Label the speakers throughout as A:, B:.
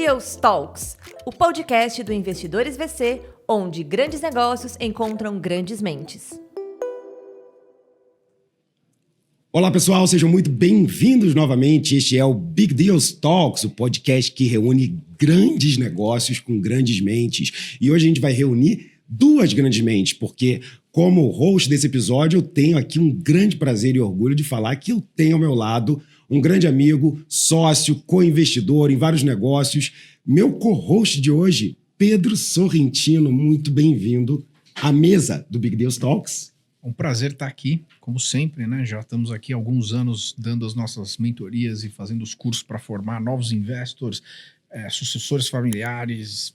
A: Deals Talks, o podcast do Investidores VC, onde grandes negócios encontram grandes mentes.
B: Olá pessoal, sejam muito bem-vindos novamente. Este é o Big Deals Talks, o podcast que reúne grandes negócios com grandes mentes. E hoje a gente vai reunir duas grandes mentes, porque como host desse episódio eu tenho aqui um grande prazer e orgulho de falar que eu tenho ao meu lado um grande amigo, sócio, co-investidor em vários negócios. Meu co-host de hoje, Pedro Sorrentino, muito bem-vindo à mesa do Big Deals Talks.
C: Um prazer estar aqui, como sempre, né? Já estamos aqui há alguns anos dando as nossas mentorias e fazendo os cursos para formar novos investors, sucessores familiares,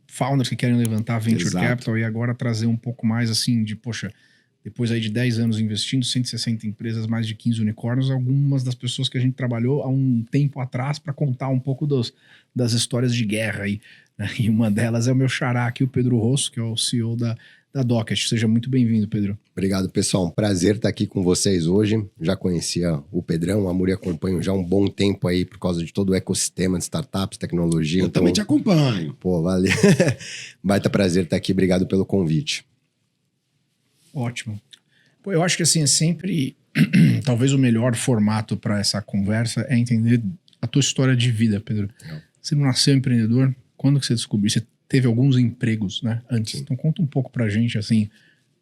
C: founders que querem levantar venture capital, e agora trazer um pouco mais assim de, poxa, depois aí de 10 anos investindo, 160 empresas, mais de 15 unicórnios, algumas das pessoas que a gente trabalhou há um tempo atrás para contar um pouco das histórias de guerra aí, né? E uma delas é o meu xará aqui, o Pedro Rosso, que é o CEO da Docket. Seja muito bem-vindo, Pedro.
D: Obrigado, pessoal. Um prazer estar aqui com vocês hoje. Já conhecia o Pedrão, a Muri acompanho já há um bom tempo aí por causa de todo o ecossistema de startups, tecnologia.
B: Eu também te acompanho.
D: Pô, valeu. Baita prazer estar aqui. Obrigado pelo convite.
C: Ótimo. Pô, eu acho que assim, é sempre talvez o melhor formato para essa conversa é entender a tua história de vida, Pedro. Você não nasceu empreendedor? Quando que você descobriu? Você teve alguns empregos, né, antes. Sim. Então conta um pouco pra gente, assim,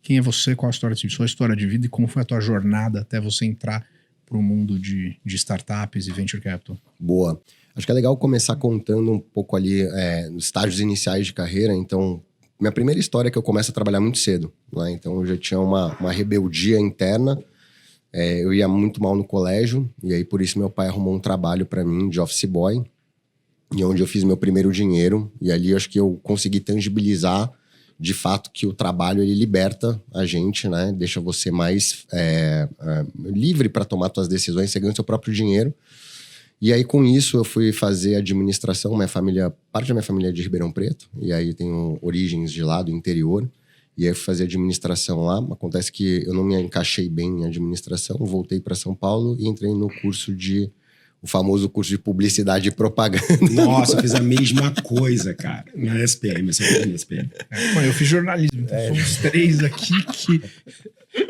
C: quem é você, qual a história de sua história de vida e como foi a tua jornada até você entrar pro mundo de startups e venture capital.
D: Boa. Acho que é legal começar contando um pouco ali nos estágios iniciais de carreira. Então, minha primeira história é que eu começo a trabalhar muito cedo, né? Então eu já tinha uma rebeldia interna. Eu ia muito mal no colégio e aí por isso meu pai arrumou um trabalho para mim de office boy, e onde eu fiz meu primeiro dinheiro, e ali eu acho que eu consegui tangibilizar de fato que o trabalho ele liberta a gente, né? Deixa você mais livre para tomar suas decisões, você ganha seu próprio dinheiro. E aí com isso eu fui fazer administração. Parte da minha família é de Ribeirão Preto, e aí tenho origens de lá do interior, e aí eu fui fazer administração lá. Acontece que eu não me encaixei bem em administração, voltei para São Paulo e entrei no o famoso curso de publicidade e propaganda.
B: Nossa, eu fiz a mesma coisa, cara. Na SPM, na SPM.
C: Bom, eu fiz jornalismo, então somos três aqui que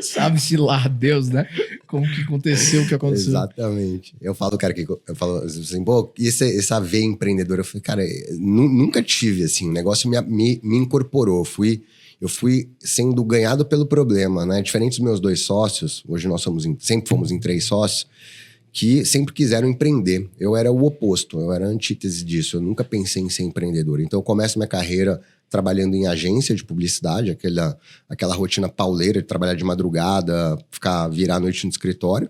C: sabe-se lá, Deus, né? Como que aconteceu o que aconteceu.
D: Exatamente. Eu falo, cara, eu falo assim, pô, essa veia empreendedora, eu falei, cara, nunca tive, assim, o negócio me incorporou. Eu fui sendo ganhado pelo problema, né? Diferente dos meus dois sócios, hoje nós sempre fomos em 3 sócios, que sempre quiseram empreender. Eu era o oposto, eu era a antítese disso. Eu nunca pensei em ser empreendedor. Então eu começo minha carreira trabalhando em agência de publicidade, aquela rotina pauleira de trabalhar de madrugada, virar a noite no escritório.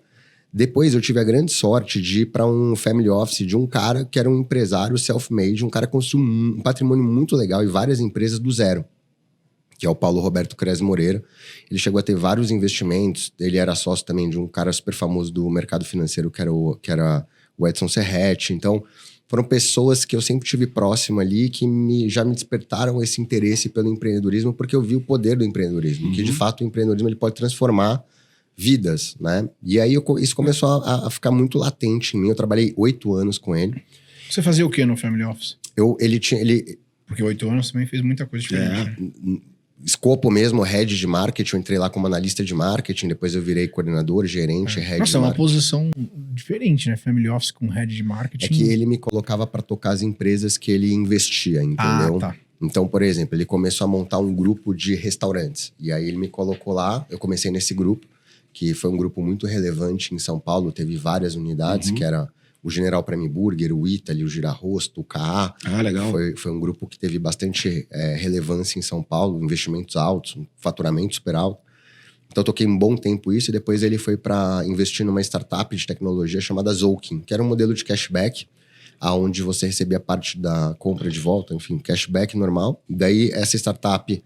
D: Depois eu tive a grande sorte de ir para um family office de um cara que era um empresário self-made, um cara que construiu um patrimônio muito legal e várias empresas do zero, que é o Paulo Roberto Crez Moreira. Ele chegou a ter vários investimentos. Ele era sócio também de um cara super famoso do mercado financeiro, que era o Edson Serretti. Então, foram pessoas que eu sempre tive próximo ali, que já me despertaram esse interesse pelo empreendedorismo, porque eu vi o poder do empreendedorismo, que de fato o empreendedorismo ele pode transformar vidas, né? E aí isso começou a ficar muito latente em mim. Eu trabalhei 8 anos com ele.
C: Você fazia o que no family office? Porque 8 anos também fez muita coisa diferente. Né?
D: Escopo mesmo, head de marketing. Eu entrei lá como analista de marketing, depois eu virei coordenador, gerente, head de marketing.
C: Nossa, é uma posição diferente, né? Family office com head de marketing.
D: É que ele me colocava para tocar as empresas que ele investia, entendeu?
C: Ah, tá.
D: Então, por exemplo, ele começou a montar um grupo de restaurantes. E aí ele me colocou lá, eu comecei nesse grupo, que foi um grupo muito relevante em São Paulo, teve várias unidades, que era o General Prime Burger, o Italy, o Girarosto, o K.A.
B: Ah, legal.
D: Foi um grupo que teve bastante relevância em São Paulo, investimentos altos, um faturamento super alto. Então, eu toquei um bom tempo isso, e depois ele foi para investir numa startup de tecnologia chamada Zolkin, que era um modelo de cashback, onde você recebia parte da compra de volta, enfim, cashback normal. Daí, essa startup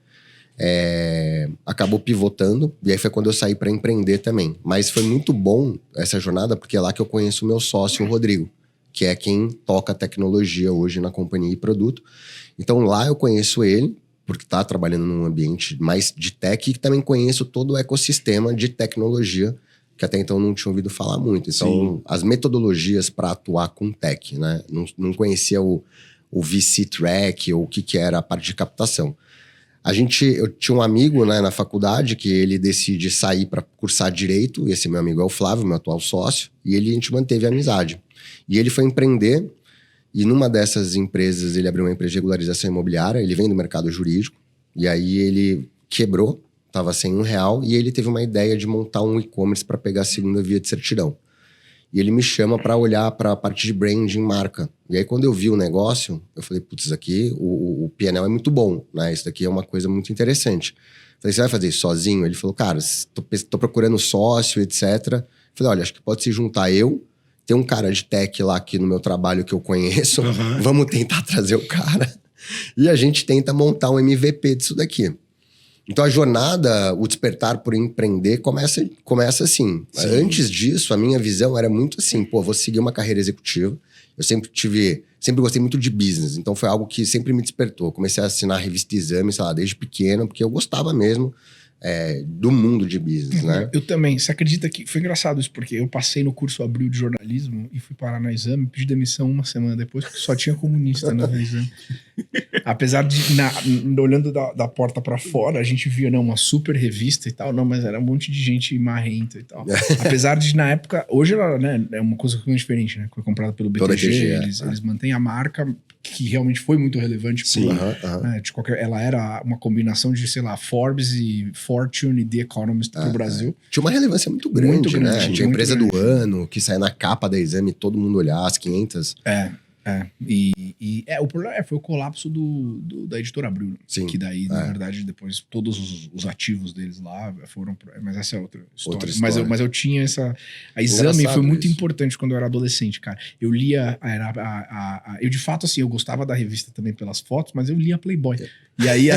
D: acabou pivotando, e aí foi quando eu saí para empreender também. Mas foi muito bom essa jornada, porque é lá que eu conheço o meu sócio, o Rodrigo, que é quem toca tecnologia hoje na companhia e produto. Então lá eu conheço ele, porque está trabalhando num ambiente mais de tech, e também conheço todo o ecossistema de tecnologia, que até então não tinha ouvido falar muito. Então, as metodologias para atuar com tech, né? Não conhecia o VC Track, ou o que era a parte de captação. Eu tinha um amigo, né, na faculdade que ele decide sair para cursar Direito, e esse meu amigo é o Flávio, meu atual sócio, e a gente manteve a amizade. E ele foi empreender, e numa dessas empresas ele abriu uma empresa de regularização imobiliária, ele vem do mercado jurídico, e aí ele quebrou, estava sem R$1, e ele teve uma ideia de montar um e-commerce para pegar a segunda via de certidão. E ele me chama para olhar para a parte de branding, marca. E aí, quando eu vi o negócio, eu falei, putz, isso aqui, o P&L é muito bom, né? Isso daqui é uma coisa muito interessante. Falei, você vai fazer isso sozinho? Ele falou, cara, tô procurando sócio, etc. Falei, olha, acho que pode se juntar eu, tem um cara de tech lá aqui no meu trabalho que eu conheço, vamos tentar trazer o cara. E a gente tenta montar um MVP disso daqui. Então a jornada, o despertar por empreender começa assim. Sim. Antes disso, a minha visão era muito assim, vou seguir uma carreira executiva. Eu sempre gostei muito de business, então foi algo que sempre me despertou. Comecei a assinar a revista Exame, sei lá, desde pequeno, porque eu gostava mesmo do mundo de business, né?
C: Eu também. Você acredita que... Foi engraçado isso, porque eu passei no curso Abril de jornalismo e fui parar na Exame, pedi demissão uma semana depois, porque só tinha comunista na Exame. Apesar de, olhando da porta pra fora, a gente via uma super revista e tal, mas era um monte de gente marrenta e tal. Apesar de, na época, hoje ela, né, é uma coisa completamente diferente, né? Foi comprada pelo BTG, eles mantêm a marca, que realmente foi muito relevante.
B: Sim.
C: Ela era uma combinação de, sei lá, Forbes e Fortune e The Economist pro Brasil.
D: Tinha uma relevância muito grande, né? Tinha a empresa do ano, que saía na capa da Exame, todo mundo olhar, as 500.
C: O problema foi o colapso da editora Abril.
D: Sim.
C: Que daí, na verdade, depois todos os ativos deles lá foram... Mas essa é outra história. Mas eu tinha essa... A Exame foi muito importante quando eu era adolescente, cara. Eu lia... eu, de fato, assim, eu gostava da revista também pelas fotos, mas eu lia Playboy. E aí, e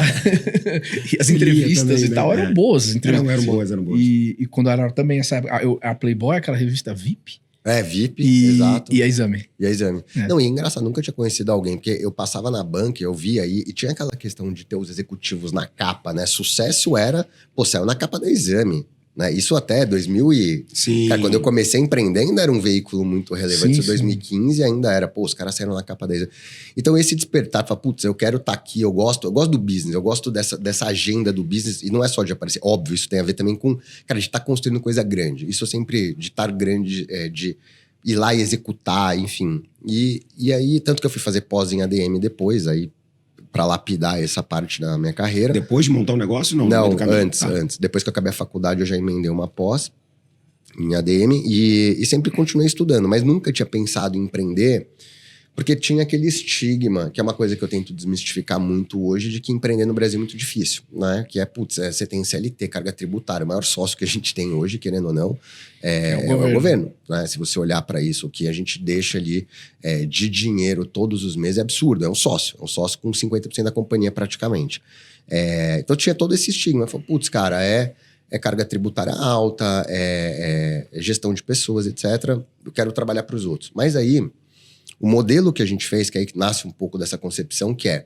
C: as entrevistas também, e tal eram boas. As entrevistas.
B: Eram boas.
C: E quando era também essa época... A Playboy, aquela revista VIP...
D: VIP, exato.
C: E a Exame.
D: Não, e é engraçado, nunca tinha conhecido alguém, porque eu passava na banca, eu via aí, e tinha aquela questão de ter os executivos na capa, né? Sucesso era, saiu na capa da Exame, né? Isso até 2000 e...
B: Sim.
D: Cara, quando eu comecei a empreender, ainda era um veículo muito relevante. Isso em 2015 ainda era, os caras saíram na capa da Exame. Então esse despertar, eu quero estar aqui, eu gosto do business, eu gosto dessa agenda do business, e não é só de aparecer, óbvio, isso tem a ver também com, cara, de estar construindo coisa grande. Isso eu sempre, de estar grande, de ir lá e executar, enfim. E aí, tanto que eu fui fazer pós em ADM depois, aí, pra lapidar essa parte da minha carreira.
B: Depois de montar um negócio? Não,
D: antes. Depois que eu acabei a faculdade, eu já emendei uma pós em ADM e sempre continuei estudando, mas nunca tinha pensado em empreender, porque tinha aquele estigma, que é uma coisa que eu tento desmistificar muito hoje, de que empreender no Brasil é muito difícil, né? Que você tem CLT, carga tributária, o maior sócio que a gente tem hoje, querendo ou não, é o governo, né? Se você olhar para isso, o que a gente deixa ali de dinheiro todos os meses é absurdo, é um sócio com 50% da companhia praticamente. Então tinha todo esse estigma, eu falei, cara, é carga tributária alta, é gestão de pessoas, etc. Eu quero trabalhar para os outros. Mas aí, o modelo que a gente fez, que aí nasce um pouco dessa concepção, que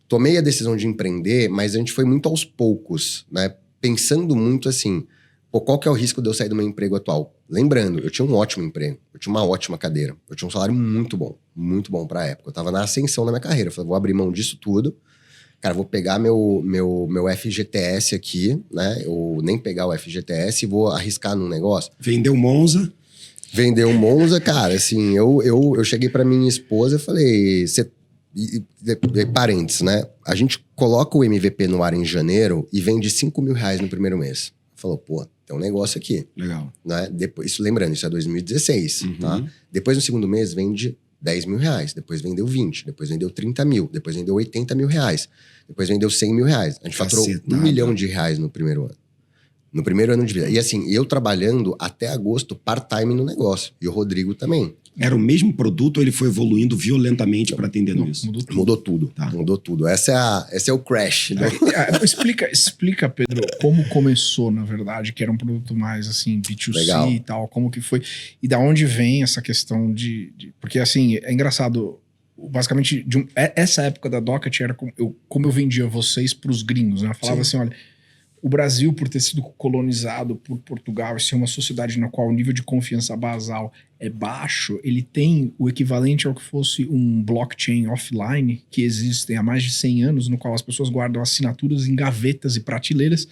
D: tomei a decisão de empreender, mas a gente foi muito aos poucos, né? Pensando muito assim, qual que é o risco de eu sair do meu emprego atual? Lembrando, eu tinha um ótimo emprego, eu tinha uma ótima cadeira, eu tinha um salário muito bom pra época. Eu tava na ascensão da minha carreira, eu falei, vou abrir mão disso tudo, cara, vou pegar meu FGTS aqui, né? Eu nem pegar o FGTS e vou arriscar num negócio.
B: Vendeu Monza,
D: cara, assim, eu cheguei pra minha esposa e falei, parênteses, né? A gente coloca o MVP no ar em janeiro e vende R$5.000 no primeiro mês. Falou, tem um negócio aqui.
B: Legal.
D: Né? Depois, lembrando, isso é 2016, tá? Depois, no segundo mês, vende R$10.000. Depois vendeu 20, depois vendeu 30 mil, depois vendeu R$80.000, depois vendeu R$100.000. A gente faturou R$1 milhão no primeiro ano. No primeiro ano de vida. E assim, eu trabalhando até agosto part-time no negócio. E o Rodrigo também.
B: Era o mesmo produto ou ele foi evoluindo violentamente para atender isso?
D: Mudou tudo. Tá. Mudou tudo. Esse é o crash.
C: Explica, Pedro, como começou, na verdade, que era um produto mais assim, B2C Legal. E tal, como que foi. E da onde vem essa questão de... Porque assim, é engraçado... Basicamente, essa época da Docket era como eu vendia vocês para os gringos, né? Eu falava assim, olha... o Brasil, por ter sido colonizado por Portugal e ser uma sociedade na qual o nível de confiança basal é baixo, ele tem o equivalente ao que fosse um blockchain offline que existem há mais de 100 anos, no qual as pessoas guardam assinaturas em gavetas e prateleiras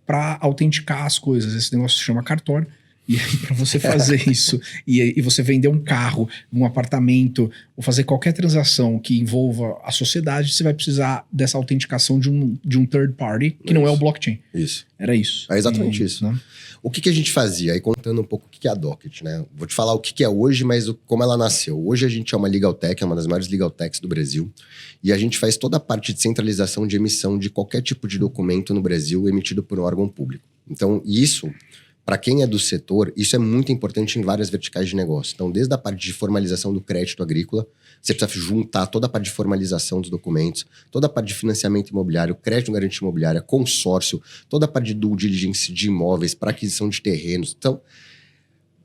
C: para autenticar as coisas. Esse negócio se chama cartório. E aí, para você fazer isso, e você vender um carro, um apartamento, ou fazer qualquer transação que envolva a sociedade, você vai precisar dessa autenticação de um third party, que não é o blockchain.
D: Isso.
C: Era isso.
D: É exatamente isso.
C: Né?
D: O que a gente fazia? Aí contando um pouco o que é a Docket, né? Vou te falar o que é hoje, mas como ela nasceu. Hoje a gente é uma legal tech, é uma das maiores legal techs do Brasil, e a gente faz toda a parte de centralização de emissão de qualquer tipo de documento no Brasil emitido por um órgão público. Então, isso... Para quem é do setor, isso é muito importante em várias verticais de negócio. Então, desde a parte de formalização do crédito agrícola, você precisa juntar toda a parte de formalização dos documentos, toda a parte de financiamento imobiliário, crédito garantia imobiliária, consórcio, toda a parte de due diligence de imóveis, para aquisição de terrenos. Então,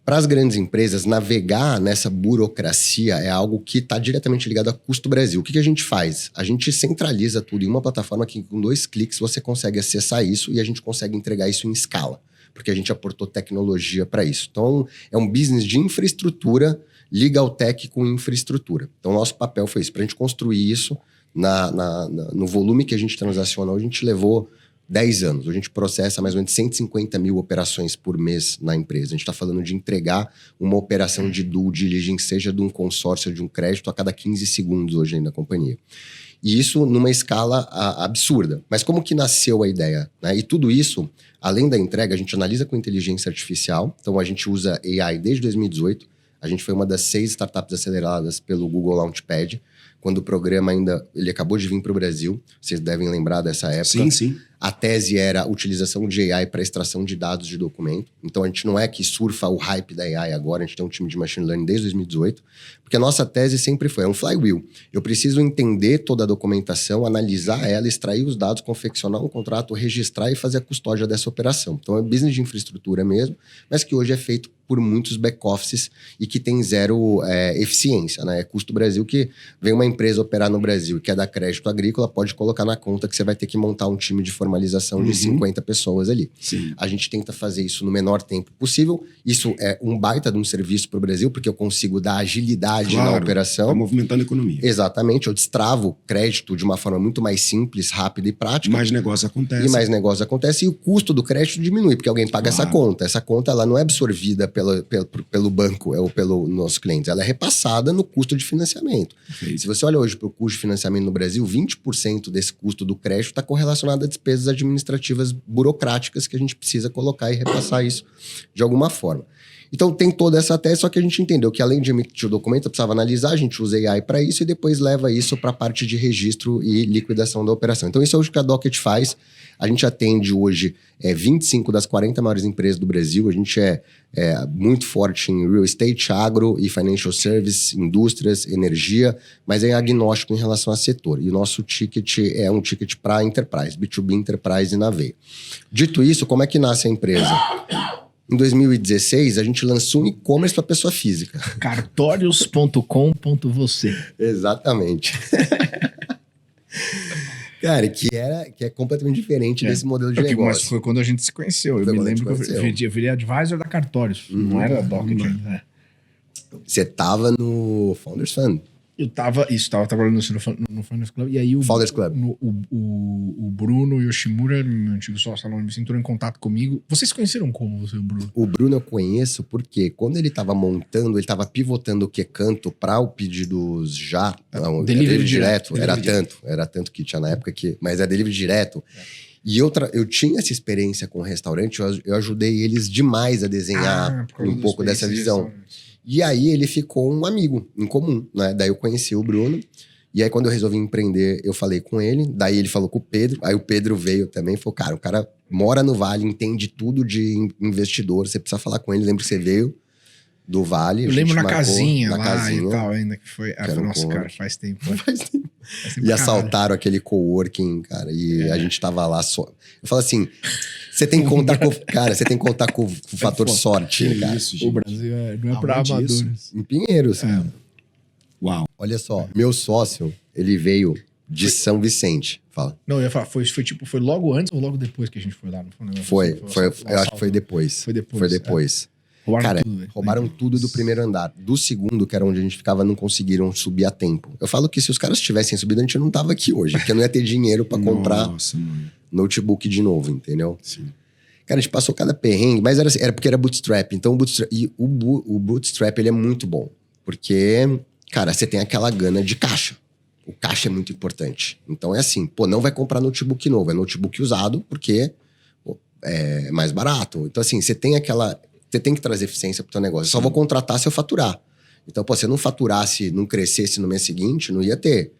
D: para as grandes empresas, navegar nessa burocracia é algo que está diretamente ligado a custo Brasil. O que a gente faz? A gente centraliza tudo em uma plataforma que com 2 cliques você consegue acessar isso e a gente consegue entregar isso em escala, porque a gente aportou tecnologia para isso. Então, é um business de infraestrutura, legal tech com infraestrutura. Então, nosso papel foi isso. Para a gente construir isso no volume que a gente transaciona, a gente levou 10 anos. A gente processa mais ou menos 150 mil operações por mês na empresa. A gente está falando de entregar uma operação de due diligence, seja de um consórcio, de um crédito, a cada 15 segundos hoje aí na companhia. E isso numa escala absurda. Mas como que nasceu a ideia? Né? E tudo isso, além da entrega, a gente analisa com inteligência artificial. Então, a gente usa AI desde 2018. A gente foi uma das 6 startups aceleradas pelo Google Launchpad, quando o programa ele acabou de vir para o Brasil. Vocês devem lembrar dessa época.
B: Sim, sim.
D: A tese era a utilização de AI para extração de dados de documento. Então, a gente não é que surfa o hype da AI agora, a gente tem um time de machine learning desde 2018, porque a nossa tese sempre foi, é um flywheel. Eu preciso entender toda a documentação, analisar ela, extrair os dados, confeccionar um contrato, registrar e fazer a custódia dessa operação. Então, é business de infraestrutura mesmo, mas que hoje é feito por muitos back-offices e que tem zero eficiência, né? É custo Brasil que vem uma empresa operar no Brasil e quer dar crédito agrícola, pode colocar na conta que você vai ter que montar um time de formalização de 50 pessoas ali.
B: Sim.
D: A gente tenta fazer isso no menor tempo possível. Isso é um baita de um serviço para o Brasil, porque eu consigo dar agilidade na operação.
B: Tá movimentando a economia.
D: Exatamente. Eu destravo crédito de uma forma muito mais simples, rápida e prática.
B: Mais negócio acontece.
D: E mais negócio acontece e o custo do crédito diminui, porque alguém paga essa conta. Essa conta ela não é absorvida pelo banco ou pelos nossos clientes. Ela é repassada no custo de financiamento.
B: Perfeito.
D: Se você olha hoje para o custo de financiamento no Brasil, 20% desse custo do crédito está correlacionado a despesas administrativas burocráticas que a gente precisa colocar e repassar isso de alguma forma. Então tem toda essa tese, só que a gente entendeu que além de emitir o documento, eu precisava analisar, a gente usa AI para isso e depois leva isso para a parte de registro e liquidação da operação. Então isso é o que a Docket faz. A gente atende hoje 25 das 40 maiores empresas do Brasil, a gente é muito forte em real estate, agro e financial service, indústrias, energia, mas é agnóstico em relação a setor. E o nosso ticket é um ticket para enterprise, B2B enterprise na veia. Dito isso, como é que nasce a empresa? Em 2016, a gente lançou um e-commerce para pessoa física.
C: Cartórios.com.você.
D: Exatamente. Cara, que é completamente diferente desse modelo de negócio.
C: Mas foi quando a gente se conheceu. Eu me lembro que eu virei advisor da Cartórios. Não era da Docket ainda.
D: Você tava no Founders Fund.
C: Eu tava trabalhando no Founders Club. E aí
D: Founders Club.
C: O Bruno Yoshimura, meu antigo sócio, entrou em contato comigo. Vocês conheceram como você e o Bruno?
D: O Bruno eu conheço porque quando ele tava montando, ele tava pivotando o QCanto para o pedidos já. Não, delivery direto. Era tanto que tinha na época que... Mas é delivery direto. E eu tinha essa experiência com o restaurante, eu ajudei eles demais a desenhar um pouco dessa visão. E aí ele ficou um amigo em comum, né? Daí eu conheci o Bruno. E aí quando eu resolvi empreender, eu falei com ele. Daí ele falou com o Pedro. Aí o Pedro veio também e falou, cara, o cara mora no Vale, entende tudo de investidor. Você precisa falar com ele. Lembro que você veio do Vale.
C: Eu lembro na casinha
D: casinha,
C: e tal ainda que foi. Nossa, cara, faz tempo.
D: Faz tempo. E assaltaram aquele coworking, cara. E a gente tava lá só. Eu falo assim... Você tem que contar com... Cara, você tem que contar com o fator sorte, cara.
B: Isso, gente.
C: O Brasil não é pra amadores.
D: Em Pinheiros.
B: Uau.
D: Olha só, meu sócio, ele veio de São Vicente. Fala.
C: Não, eu ia falar, foi logo antes ou logo depois que a gente foi lá? Não foi um negócio
D: Foi,
C: assim,
D: eu acho que foi depois.
C: Foi depois.
D: Foi depois.
C: Roubaram
D: Cara,
C: tudo, velho.
D: roubaram tudo do primeiro andar. Do segundo, que era onde a gente ficava, não conseguiram subir a tempo. Eu falo que se os caras tivessem subido, a gente não tava aqui hoje, porque não ia ter dinheiro pra comprar
B: Nossa, mano.
D: notebook de novo, entendeu?
B: Sim.
D: Cara, a gente passou cada perrengue, mas era porque era bootstrap. Então, o bootstrap, ele é muito bom. Porque, cara, você tem aquela gana de caixa. O caixa é muito importante. Então, é assim, não vai comprar notebook novo. É notebook usado, porque é mais barato. Então, assim, você tem que trazer eficiência pro teu negócio. Eu só vou contratar se eu faturar. Então, se eu não faturasse, não crescesse no mês seguinte, não ia ter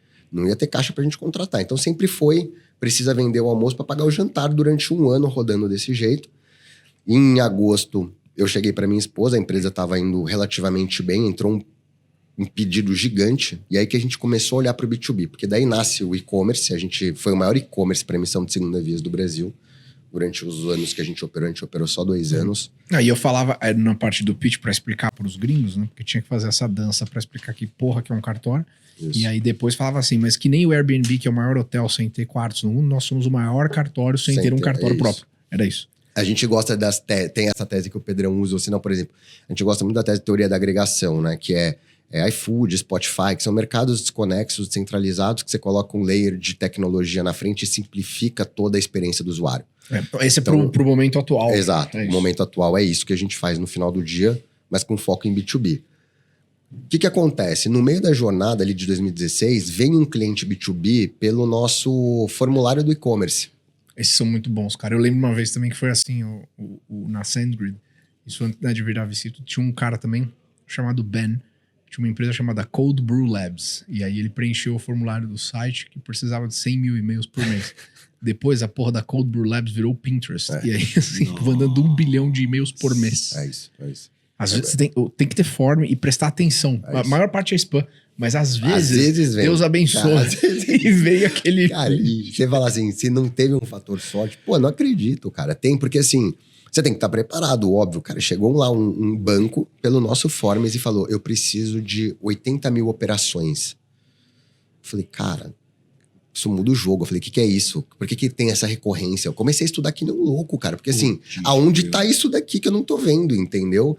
D: caixa pra gente contratar. Então, sempre precisa vender o almoço para pagar o jantar durante um ano rodando desse jeito. Em agosto, eu cheguei para minha esposa, a empresa estava indo relativamente bem, entrou um pedido gigante, e aí que a gente começou a olhar para o B2B, porque daí nasce o e-commerce, a gente foi o maior e-commerce para emissão de segunda via do Brasil. Durante os anos que a gente operou só 2 anos.
C: Aí eu falava na parte do pitch pra explicar pros gringos, né? Porque tinha que fazer essa dança pra explicar que porra que é um cartório. Isso. E aí depois falava assim, mas que nem o Airbnb, que é o maior hotel sem ter quartos no mundo, nós somos o maior cartório sem ter um cartório próprio. Era isso.
D: A gente gosta tem essa tese que o Pedrão usa, ou senão, por exemplo, a gente gosta muito da tese de teoria da agregação, né? Que é iFood, Spotify, que são mercados desconexos, descentralizados, que você coloca um layer de tecnologia na frente e simplifica toda a experiência do usuário.
C: Esse então, é pro momento atual.
D: Exato. O momento atual é isso que a gente faz no final do dia, mas com foco em B2B. O que acontece? No meio da jornada ali de 2016, vem um cliente B2B pelo nosso formulário do e-commerce.
C: Esses são muito bons, cara. Eu lembro uma vez também que foi assim, na SendGrid, isso antes de virar Vicito, tinha um cara também chamado Ben, tinha uma empresa chamada Cold Brew Labs, e aí ele preencheu o formulário do site que precisava de 100 mil e-mails por mês. Depois a porra da Cold Brew Labs virou o Pinterest, e aí assim, mandando 1 bilhão de e-mails por mês.
D: É isso.
C: Às vezes você tem que ter forma e prestar atenção. A maior parte é spam, mas às vezes
D: vem.
C: Deus abençoa.
D: Cara,
C: e veio aquele...
D: Cara, e você fala assim, se não teve um fator sorte, não acredito, cara. Tem, porque assim, você tem que estar preparado, óbvio. Cara, chegou lá um banco pelo nosso Forms e falou, eu preciso de 80 mil operações. Eu falei, cara, isso muda o jogo. Eu falei, o que é isso? Por que tem essa recorrência? Eu comecei a estudar que nem um louco, cara. Porque assim, aonde tá isso daqui que eu não tô vendo, entendeu?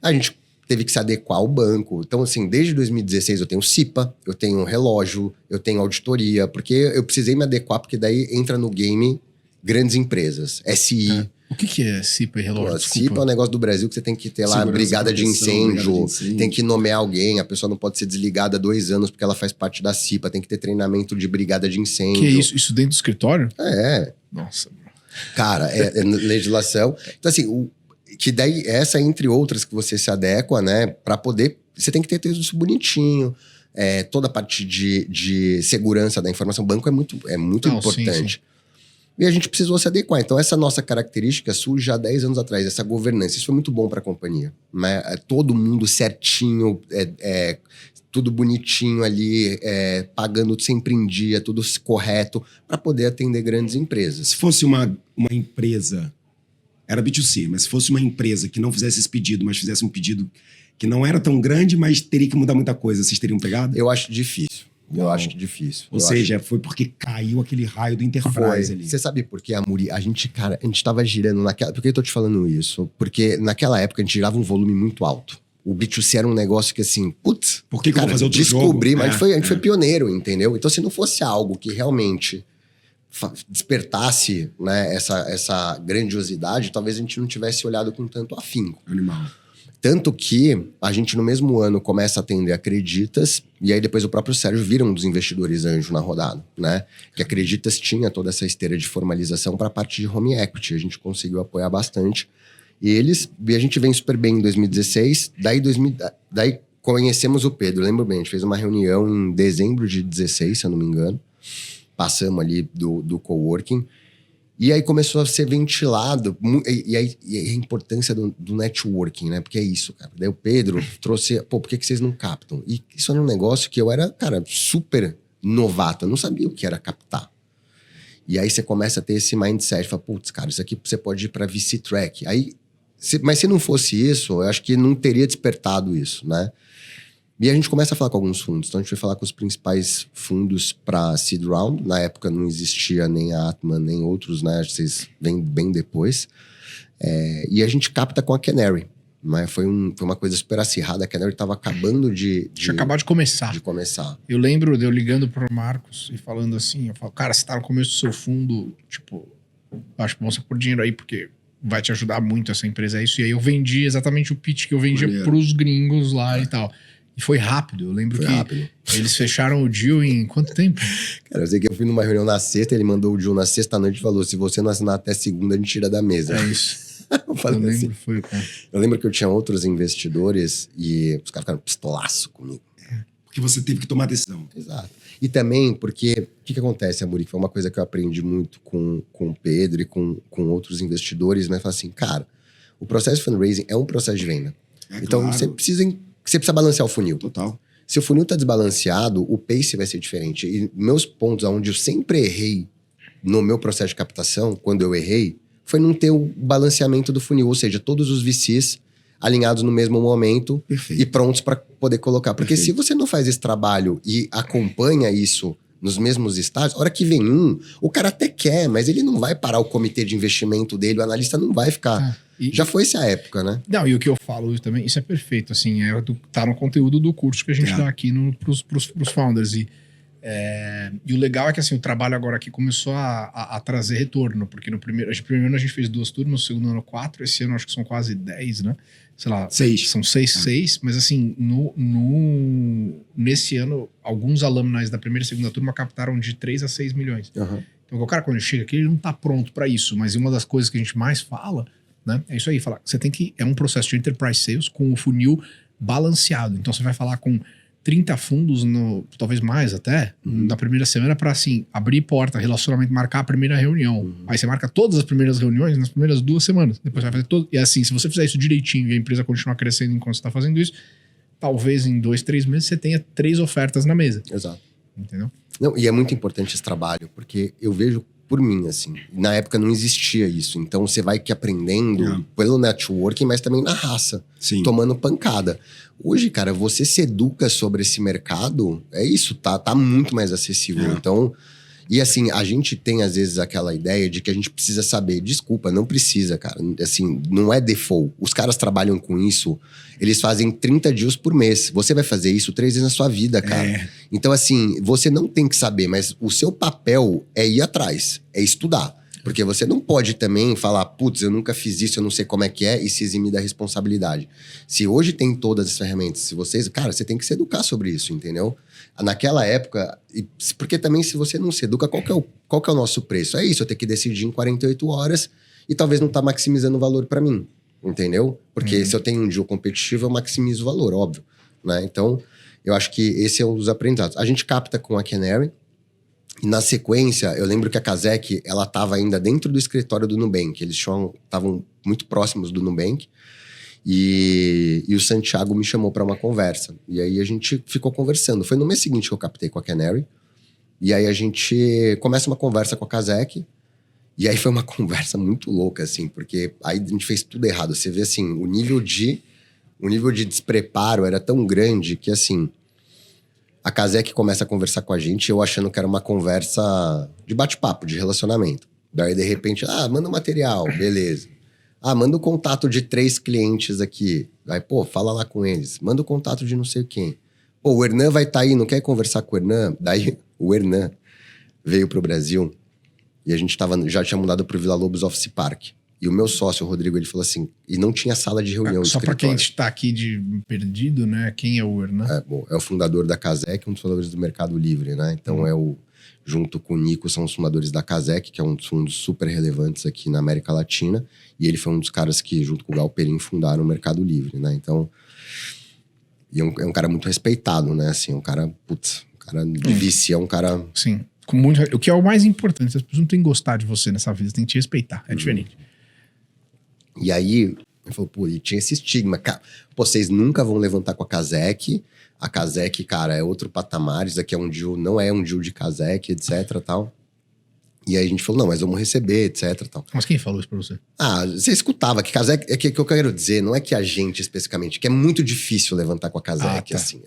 D: A gente teve que se adequar ao banco. Então, assim, desde 2016 eu tenho CIPA, eu tenho relógio, eu tenho auditoria, porque eu precisei me adequar, porque daí entra no game grandes empresas, SI.
C: O que é CIPA e relógio?
D: CIPA é um negócio do Brasil que você tem que ter lá brigada de incêndio, tem que nomear alguém, a pessoa não pode ser desligada 2 anos porque ela faz parte da CIPA, tem que ter treinamento de brigada de incêndio.
C: Que isso? Isso dentro do escritório?
D: É.
C: Nossa.
D: Cara, é legislação. Então, assim, que daí, essa entre outras que você se adequa, né, pra poder... Você tem que ter tudo isso bonitinho, toda a parte de segurança da informação. O banco é muito importante. Sim. E a gente precisou se adequar. Então, essa nossa característica surge há 10 anos atrás, essa governança. Isso foi muito bom para a companhia. Né? Todo mundo certinho, tudo bonitinho ali, pagando sempre em dia, tudo correto, para poder atender grandes empresas.
B: Se fosse uma empresa, era B2C, mas se fosse uma empresa que não fizesse esse pedido, mas fizesse um pedido que não era tão grande, mas teria que mudar muita coisa, vocês teriam pegado?
D: Eu acho difícil. Eu acho que difícil.
B: Ou seja, foi porque caiu aquele raio do Enterprise ali.
D: Você sabe por que, Amuri? A gente tava girando naquela... Por que eu tô te falando isso? Porque naquela época a gente girava um volume muito alto. O B2C era um negócio que assim, putz...
B: Por que eu vou fazer outro
D: descobri,
B: jogo?
D: Mas a gente foi pioneiro, entendeu? Então se não fosse algo que realmente despertasse, né, essa grandiosidade, talvez a gente não tivesse olhado com tanto afinco.
B: Animal.
D: Tanto que a gente no mesmo ano começa a atender Acreditas, e aí depois o próprio Sérgio vira um dos investidores anjo na rodada, né? Que Acreditas tinha toda essa esteira de formalização para a parte de home equity, a gente conseguiu apoiar bastante. E a gente vem super bem em 2016, daí conhecemos o Pedro, lembro bem, a gente fez uma reunião em dezembro de 16, se eu não me engano, passamos ali do coworking, e aí começou a ser ventilado, e aí a importância do networking, né? Porque é isso, cara. Daí o Pedro trouxe, por que vocês não captam? E isso era um negócio que eu era, cara, super novato, eu não sabia o que era captar. E aí você começa a ter esse mindset, fala, putz, cara, isso aqui você pode ir pra VC Track. Aí, mas se não fosse isso, eu acho que não teria despertado isso, né? E a gente começa a falar com alguns fundos. Então a gente foi falar com os principais fundos para seed round. Na época não existia nem a Atman, nem outros, né? Vocês vêm bem depois. E a gente capta com a Canary. Mas foi uma coisa super acirrada. A Canary estava acabando
C: Tinha acabado de começar.
D: de começar.
C: Eu lembro de eu ligando pro Marcos e falando assim, eu falo, cara, você tá no começo do seu fundo, tipo, acho que você pôr dinheiro aí, porque vai te ajudar muito essa empresa, é isso. E aí eu vendi exatamente o pitch que eu vendia pros gringos lá e tal. E foi rápido, eu lembro rápido. Eles fecharam o deal em quanto tempo?
D: Cara, eu sei que eu fui numa reunião na sexta, ele mandou o deal na sexta-noite e falou, se você não assinar até segunda, a gente tira da mesa.
C: É isso.
D: Eu lembro,
C: assim.
D: Eu lembro que eu tinha outros investidores e os caras ficaram pistolaço comigo.
B: Porque você teve que tomar decisão.
D: Exato. E também porque, o que acontece, Amorim? Foi uma coisa que eu aprendi muito com o Pedro e com outros investidores, né? Falar assim, cara, o processo de fundraising é um processo de venda. Então,
B: claro.
D: você precisa balancear o funil.
B: Total.
D: Se o funil tá desbalanceado, o pace vai ser diferente. E meus pontos onde eu sempre errei no meu processo de captação, quando eu errei, foi não ter o balanceamento do funil. Ou seja, todos os VCs alinhados no mesmo momento.
B: Perfeito.
D: E prontos para poder colocar. Porque se você não faz esse trabalho e acompanha isso nos mesmos estágios, a hora que vem o cara até quer, mas ele não vai parar o comitê de investimento dele, o analista não vai ficar. Já foi essa época, né?
C: Não, e o que eu falo também, isso é perfeito, assim, tá no conteúdo do curso que a gente dá aqui pros founders. E o legal é que assim, o trabalho agora aqui começou a trazer retorno, porque no primeiro ano a gente fez 2 turmas, no segundo ano 4, esse ano acho que são quase 10, né? Sei lá,
B: 6.
C: São 6, mas assim, nesse ano, alguns alumni da primeira e segunda turma captaram de 3 a 6 milhões. Então o cara quando ele chega aqui, ele não tá pronto para isso, mas uma das coisas que a gente mais fala, né, é isso aí, falar, você tem que, é um processo de enterprise sales com o funil balanceado, então você vai falar com 30 fundos, talvez mais até, na primeira semana para assim, abrir porta, relacionamento, marcar a primeira reunião. Aí você marca todas as primeiras reuniões nas primeiras 2 semanas. Depois você vai fazer todo. E assim, se você fizer isso direitinho e a empresa continuar crescendo enquanto você está fazendo isso, talvez em 2, 3 meses você tenha 3 ofertas na mesa.
D: Exato.
C: Entendeu?
D: Não, e é muito importante esse trabalho, porque eu vejo por mim, assim, na época não existia isso. Então você vai que aprendendo pelo networking, mas também na raça, tomando pancada. Hoje, cara, você se educa sobre esse mercado, é isso, tá muito mais acessível. Então, e assim, a gente tem às vezes aquela ideia de que a gente precisa saber. Desculpa, não precisa, cara. Assim, não é default. Os caras trabalham com isso, eles fazem 30 deals por mês. Você vai fazer isso 3 vezes na sua vida, cara. Então, assim, você não tem que saber, mas o seu papel é ir atrás, é estudar. Porque você não pode também falar, putz, eu nunca fiz isso, eu não sei como é que é, e se eximir da responsabilidade. Se hoje tem todas as ferramentas, se vocês... Cara, você tem que se educar sobre isso, entendeu? Naquela época... Porque também se você não se educa, qual que é o nosso preço? É isso, eu tenho que decidir em 48 horas e talvez não tá maximizando o valor para mim, entendeu? Porque se eu tenho um deal competitivo, eu maximizo o valor, óbvio. Né? Então, eu acho que esse é um dos aprendizados. A gente capta com a Canary. E na sequência, eu lembro que a Kazek, ela estava ainda dentro do escritório do Nubank. Eles estavam muito próximos do Nubank. E o Santiago me chamou para uma conversa. E aí a gente ficou conversando. Foi no mês seguinte que eu captei com a Canary. E aí a gente começa uma conversa com a Kazek. E aí foi uma conversa muito louca, assim. Porque aí a gente fez tudo errado. Você vê, assim, o nível de despreparo era tão grande que, assim... A Kazek começa a conversar com a gente, eu achando que era uma conversa de bate-papo, de relacionamento. Daí, de repente, manda o material, beleza. Manda o contato de 3 clientes aqui. Aí, pô, fala lá com eles. Manda o contato de não sei quem. Pô, o Hernan vai estar aí, não quer conversar com o Hernan? Daí, o Hernan veio pro Brasil e a gente já tinha mudado pro Vila Lobos Office Park. E o meu sócio, o Rodrigo, ele falou assim... E não tinha sala de reunião.
C: Só para quem está aqui de perdido, né? Quem é o Hernan?
D: É o fundador da Kazek, um dos fundadores do Mercado Livre, né? Então, junto com o Nico, são os fundadores da Kazek, que é um dos fundos super relevantes aqui na América Latina. E ele foi um dos caras que, junto com o Galperin, fundaram o Mercado Livre, né? Então... E é um cara muito respeitado, né? Assim, um cara de vice, é um cara...
C: Sim. O que é o mais importante, as pessoas não têm que gostar de você nessa vida, você tem que te respeitar, é diferente.
D: E aí, ele falou, pô, e tinha esse estigma, cara, pô, vocês nunca vão levantar com a Kazek cara, é outro patamar, isso aqui é um deal, não é um deal de Kazek, etc, tal. E aí a gente falou, não, mas vamos receber, etc. Tal.
C: Mas quem falou isso pra você?
D: Você escutava que Kazek, é que eu quero dizer, não é que a gente especificamente, que é muito difícil levantar com a Kazek,
C: tá.
D: assim.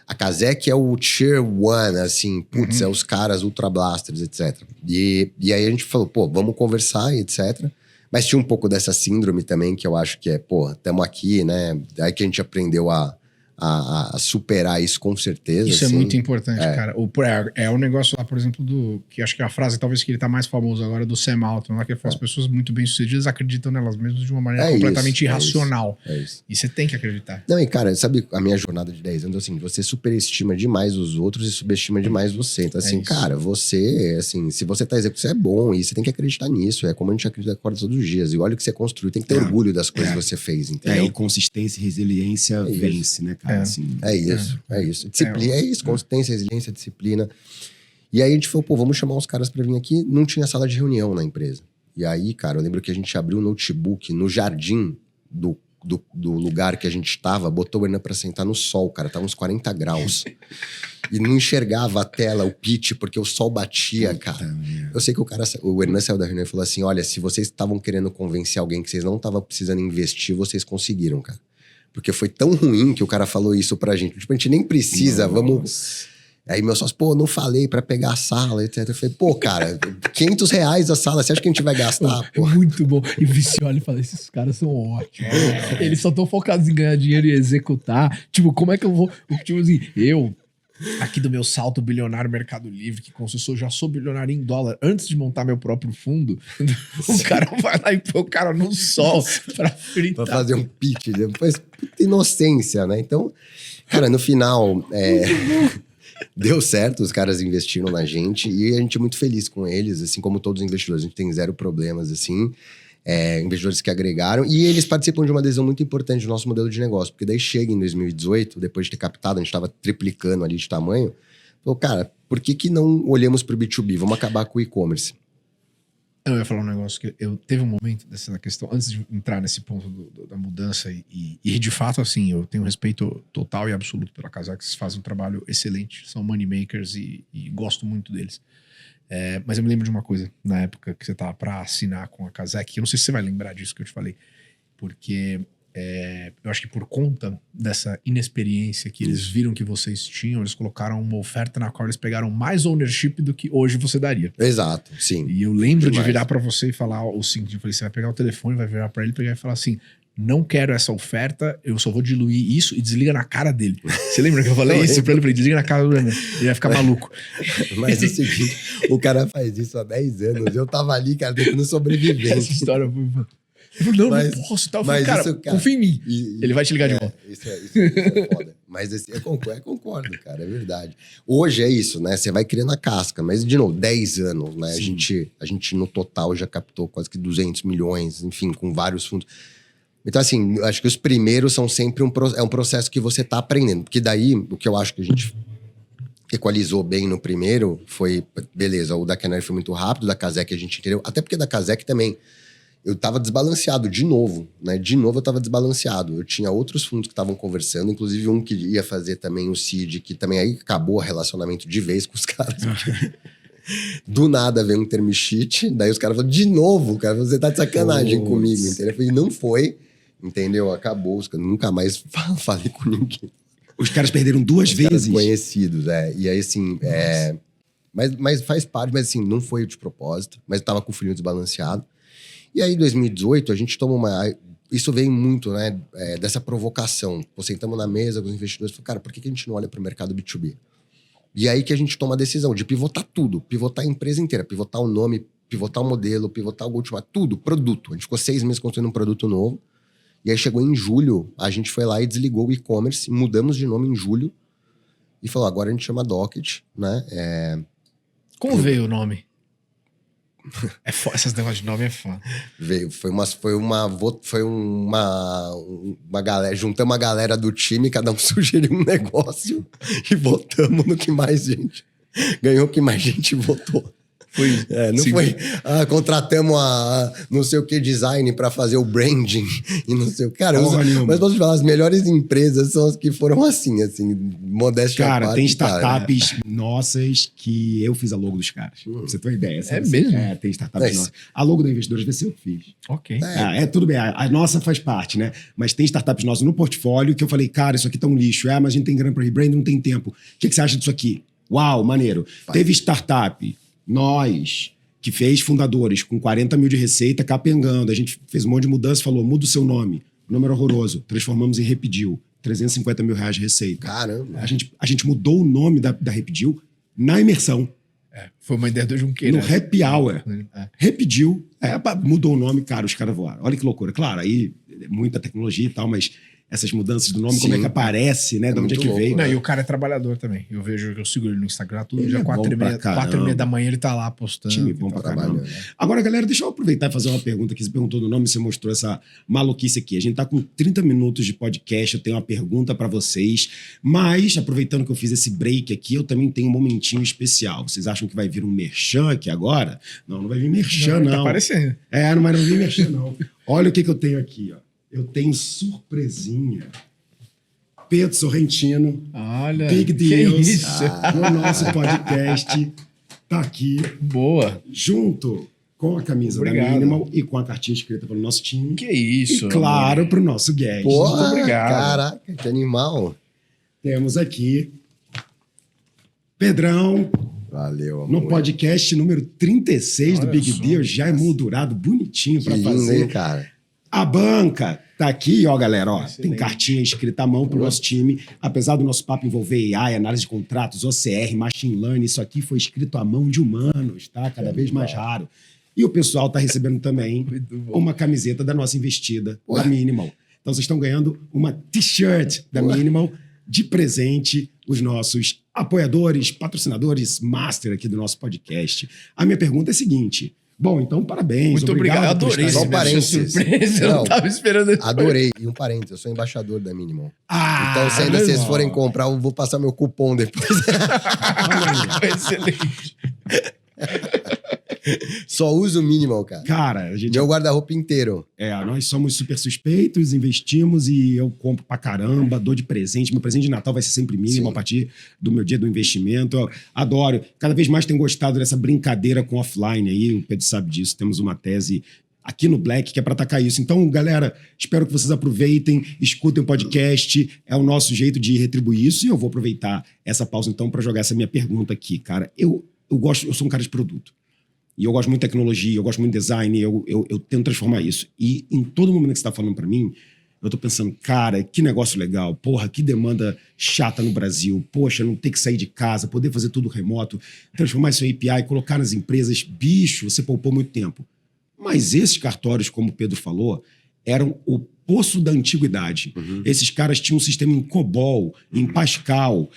D: A Kazek é o tier one, assim, putz, é os caras ultra blasters, etc. E aí a gente falou, pô, vamos conversar, etc. Mas tinha um pouco dessa síndrome também, que eu acho que tamo aqui, né? Aí que a gente aprendeu a superar isso com certeza.
C: Isso
D: assim.
C: é muito importante, cara. É o negócio lá, por exemplo, que acho que é a frase, talvez que ele tá mais famoso agora, do Sam Altman, lá que ele fala, as pessoas muito bem-sucedidas acreditam nelas mesmas de uma maneira completamente irracional.
D: É isso.
C: E você tem que acreditar.
D: Não, e cara, sabe a minha jornada de 10 anos, assim, você superestima demais os outros e subestima demais você. Então, assim, cara, você, assim, se você tá executando, você é bom e você tem que acreditar nisso. É como a gente acredita todos os dias. E olha o que você construiu, tem que ter orgulho das coisas que você fez, entendeu?
B: E consistência e resiliência vence, né, cara? Assim,
D: é isso. Disciplina, é isso. Consistência, resiliência, disciplina. E aí a gente falou, pô, vamos chamar os caras pra vir aqui. Não tinha sala de reunião na empresa. E aí, cara, eu lembro que a gente abriu o notebook no jardim do lugar que a gente tava, botou o Hernan pra sentar no sol, cara. Tava uns 40 graus. E não enxergava a tela, o pitch, porque o sol batia, cara. Eu sei que o Hernan saiu da reunião e falou assim, olha, se vocês estavam querendo convencer alguém que vocês não estavam precisando investir, vocês conseguiram, cara. Porque foi tão ruim que o cara falou isso pra gente. Tipo, a gente nem precisa, vamos... Aí meu sócio, pô, não falei pra pegar a sala, etc. Eu falei, pô, cara, R$500 a sala, você acha que a gente vai gastar?
E: É muito bom. E você olha e fala, esses caras são ótimos. Eles só estão focados em ganhar dinheiro e executar. Tipo, como é que eu vou... Tipo assim, aqui do meu salto bilionário Mercado Livre, que eu já sou bilionário em dólar, antes de montar meu próprio fundo, o cara vai lá e põe o cara no sol pra fritar.
D: Pra fazer um pitch, depois puta inocência, né? Então, cara, no final, deu certo, os caras investiram na gente e a gente é muito feliz com eles, assim como todos os investidores, a gente tem zero problemas, assim. Investidores que agregaram, e eles participam de uma adesão muito importante do nosso modelo de negócio, porque daí chega em 2018, depois de ter captado, a gente estava triplicando ali de tamanho, falou, cara, por que não olhamos para o B2B? Vamos acabar com o e-commerce.
C: Eu ia falar um negócio que teve um momento dessa questão, antes de entrar nesse ponto da mudança, e de fato, assim, eu tenho respeito total e absoluto pela Kazek, que fazem um trabalho excelente, são money makers e gosto muito deles. Mas eu me lembro de uma coisa, na época que você tava pra assinar com a Kazek, eu não sei se você vai lembrar disso que eu te falei, porque eu acho que por conta dessa inexperiência que eles viram que vocês tinham, eles colocaram uma oferta na qual eles pegaram mais ownership do que hoje você daria.
D: Exato, sim.
C: E eu lembro
D: Demais.
C: de virar pra você e falar o seguinte, eu falei, você vai pegar o telefone, vai virar pra ele, pegar e falar assim, não quero essa oferta, eu só vou diluir isso e desliga na cara dele. Você lembra que eu falei isso pra ele? Eu falei, desliga na cara do Hernan, ele vai ficar maluco.
D: Mas é o seguinte, o cara faz isso há 10 anos, eu tava ali, cara, tentando sobreviver.
E: Essa história foi...
C: Não posso, tal. Eu falei, cara, confia em mim. Ele vai te ligar de volta.
D: Isso é foda. Mas assim, eu concordo, cara, é verdade. Hoje é isso, né? Você vai criando a casca, mas de novo, 10 anos, né? A gente no total já captou quase que 200 milhões, enfim, com vários fundos. Então, assim, eu acho que os primeiros são sempre um processo que você tá aprendendo. Porque daí, o que eu acho que a gente equalizou bem no primeiro foi, beleza, o da Canary foi muito rápido, da Kazek a gente entendeu. Até porque da Kazek também, eu tava desbalanceado de novo, né? De novo eu tava desbalanceado. Eu tinha outros fundos que estavam conversando, inclusive um que ia fazer também o seed, que também aí acabou o relacionamento de vez com os caras. Do nada veio um term sheet, daí os caras falaram, de novo, cara, você tá de sacanagem comigo, entendeu? Eu falei, não foi, entendeu? Acabou, nunca mais falei com ninguém.
B: Os caras perderam duas
D: Os
B: vezes.
D: caras conhecidos, E aí, assim, mas faz parte, mas assim, não foi de propósito, mas eu tava com o filhinho desbalanceado. E aí, em 2018, a gente toma isso veio muito, né, dessa provocação. Sentamos na mesa com os investidores e falamos, cara, por que a gente não olha para o mercado B2B? E aí que a gente toma a decisão de pivotar tudo, pivotar a empresa inteira, pivotar o nome, pivotar o modelo, pivotar o go-to-market, tudo, produto. A gente ficou 6 meses construindo um produto novo. E aí chegou em julho, a gente foi lá e desligou o e-commerce, mudamos de nome em julho e falou, agora a gente chama Docket, né?
C: Como veio o nome? Essas negócios de nome é foda.
D: Veio, foi uma galera, juntamos uma galera do time, cada um sugeriu um negócio e votamos no que mais gente ganhou, o que mais gente votou.
E: Foi.
D: Não
E: sim.
D: foi, contratamos a não sei o que design pra fazer o branding e não sei o que. Cara,
B: Porra nenhuma.
D: mas posso te falar, as melhores empresas são as que foram assim, modéstia à
B: Cara,
D: parte,
B: tem
D: cara.
B: startups nossas que eu fiz a logo dos caras. Pra você ter uma ideia. Sabe?
E: mesmo?
B: Tem startups
D: Mas-
B: nossas. A logo da Investidores VC eu fiz.
E: Ok.
B: Tudo bem, a nossa faz parte, né? Mas tem startups nossas no portfólio que eu falei, cara, isso aqui tá um lixo. Mas a gente tem grana pra rebrand, não tem tempo. O que você acha disso aqui? Uau, maneiro. Teve startup, nós, que fez fundadores com 40 mil de receita, capengando. A gente fez um monte de mudança, falou, muda o seu nome. O nome era horroroso. Transformamos em Repedil. 350 mil reais de receita.
D: Caramba.
B: A gente mudou o nome da Repedil na imersão,
E: Foi uma ideia do Junqueira.
B: no happy hour.
E: É.
B: Repediu, mudou o nome, cara, os caras voaram. Olha que loucura. Claro, aí muita tecnologia e tal, mas essas mudanças do nome,
D: Sim.
B: como é que aparece, né? De onde é
D: muito
B: que
D: louco,
B: veio.
E: Não, e o cara é trabalhador também. Eu vejo, eu sigo ele no Instagram, todo
B: Ele
E: dia
B: é bom
E: 4h30,
B: pra
E: 4h30 da manhã ele tá lá postando.
B: Time bom pra caramba. Agora, galera, deixa eu aproveitar e fazer uma pergunta aqui. Você perguntou do nome, você mostrou essa maluquice aqui. A gente tá com 30 minutos de podcast, eu tenho uma pergunta pra vocês, mas, aproveitando que eu fiz esse break aqui, eu também tenho um momentinho especial. Vocês acham que vai vir um merchan aqui agora? Não vai vir merchan, não.
E: Tá aparecendo.
B: Não vai vir merchan, não. Olha o que eu tenho aqui, ó. Eu tenho surpresinha. Pedro Sorrentino,
E: Olha.
B: Big
E: que
B: Deals,
E: isso?
B: no nosso podcast, tá aqui,
E: Boa.
B: junto com a camisa
E: Obrigado.
B: da Minimal e com a cartinha escrita pelo nosso time.
E: Que isso.
B: E claro,
E: amor.
B: pro nosso guest.
D: Porra,
E: Muito obrigado.
D: Caraca, que animal.
B: Temos aqui Pedrão,
D: Valeu, amor.
B: no podcast número 36 do
E: Olha
B: Big
E: só.
B: Deals, já emoldurado, bonitinho
D: Que
B: pra
D: lindo,
B: fazer.
D: hein, cara?
B: A banca tá aqui, ó, galera, ó. Tem
E: Excelente.
B: cartinha escrita à mão pro nosso time. Apesar do nosso papo envolver AI, análise de contratos, OCR, machine learning, isso aqui foi escrito à mão de humanos, tá? Cada vez mais raro. E o pessoal tá recebendo também
E: Muito bom.
B: uma camiseta da nossa investida, da Minimal. Então vocês estão ganhando uma t-shirt da Minimal de presente, os nossos apoiadores, patrocinadores master aqui do nosso podcast. A minha pergunta é a seguinte. Bom, então parabéns.
E: Muito obrigado. Eu adorei
B: por estar
D: Só
E: esse
D: um
B: aqui.
D: parênteses.
E: surpresa. Eu não
D: Não.
E: tava esperando isso.
D: Adorei. E um parênteses, eu sou embaixador da Minimal. Então, se ainda
B: olha
D: vocês
B: só.
D: forem comprar, eu vou passar meu cupom depois.
E: Foi excelente.
D: Só uso o Minimal, cara.
B: Cara, a gente
D: Meu guarda-roupa inteiro.
B: nós somos super suspeitos, investimos e eu compro pra caramba, dou de presente. Meu presente de Natal vai ser sempre mínimo
D: Sim.
B: a partir do meu dia do investimento. Eu adoro. Cada vez mais tenho gostado dessa brincadeira com offline aí. O Pedro sabe disso. Temos uma tese aqui no Black que é pra atacar isso. Então, galera, espero que vocês aproveitem, escutem o podcast. É o nosso jeito de retribuir isso. E eu vou aproveitar essa pausa então pra jogar essa minha pergunta aqui, cara. Eu sou um cara de produto. E eu gosto muito de tecnologia, eu gosto muito de design, eu tento transformar isso. E em todo momento que você está falando para mim, eu tô pensando, cara, que negócio legal, porra, que demanda chata no Brasil, poxa, não ter que sair de casa, poder fazer tudo remoto, transformar isso em API, colocar nas empresas, bicho, você poupou muito tempo. Mas esses cartórios, como o Pedro falou, eram o poço da antiguidade. Esses caras tinham um sistema em COBOL, em Pascal,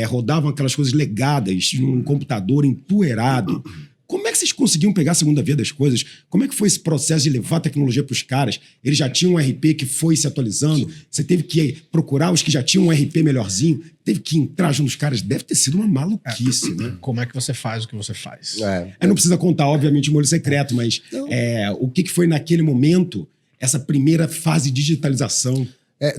B: rodavam aquelas coisas legadas num computador empoeirado. Como é que vocês conseguiam pegar a segunda via das coisas? Como é que foi esse processo de levar a tecnologia para os caras? Eles já tinham um RP que foi se atualizando? Você teve que procurar os que já tinham um RP melhorzinho? Teve que entrar junto nos caras? Deve ter sido uma maluquice, né?
E: Como é que você faz o que você faz?
B: Não precisa contar, obviamente, o molho secreto, mas o que foi naquele momento essa primeira fase de digitalização?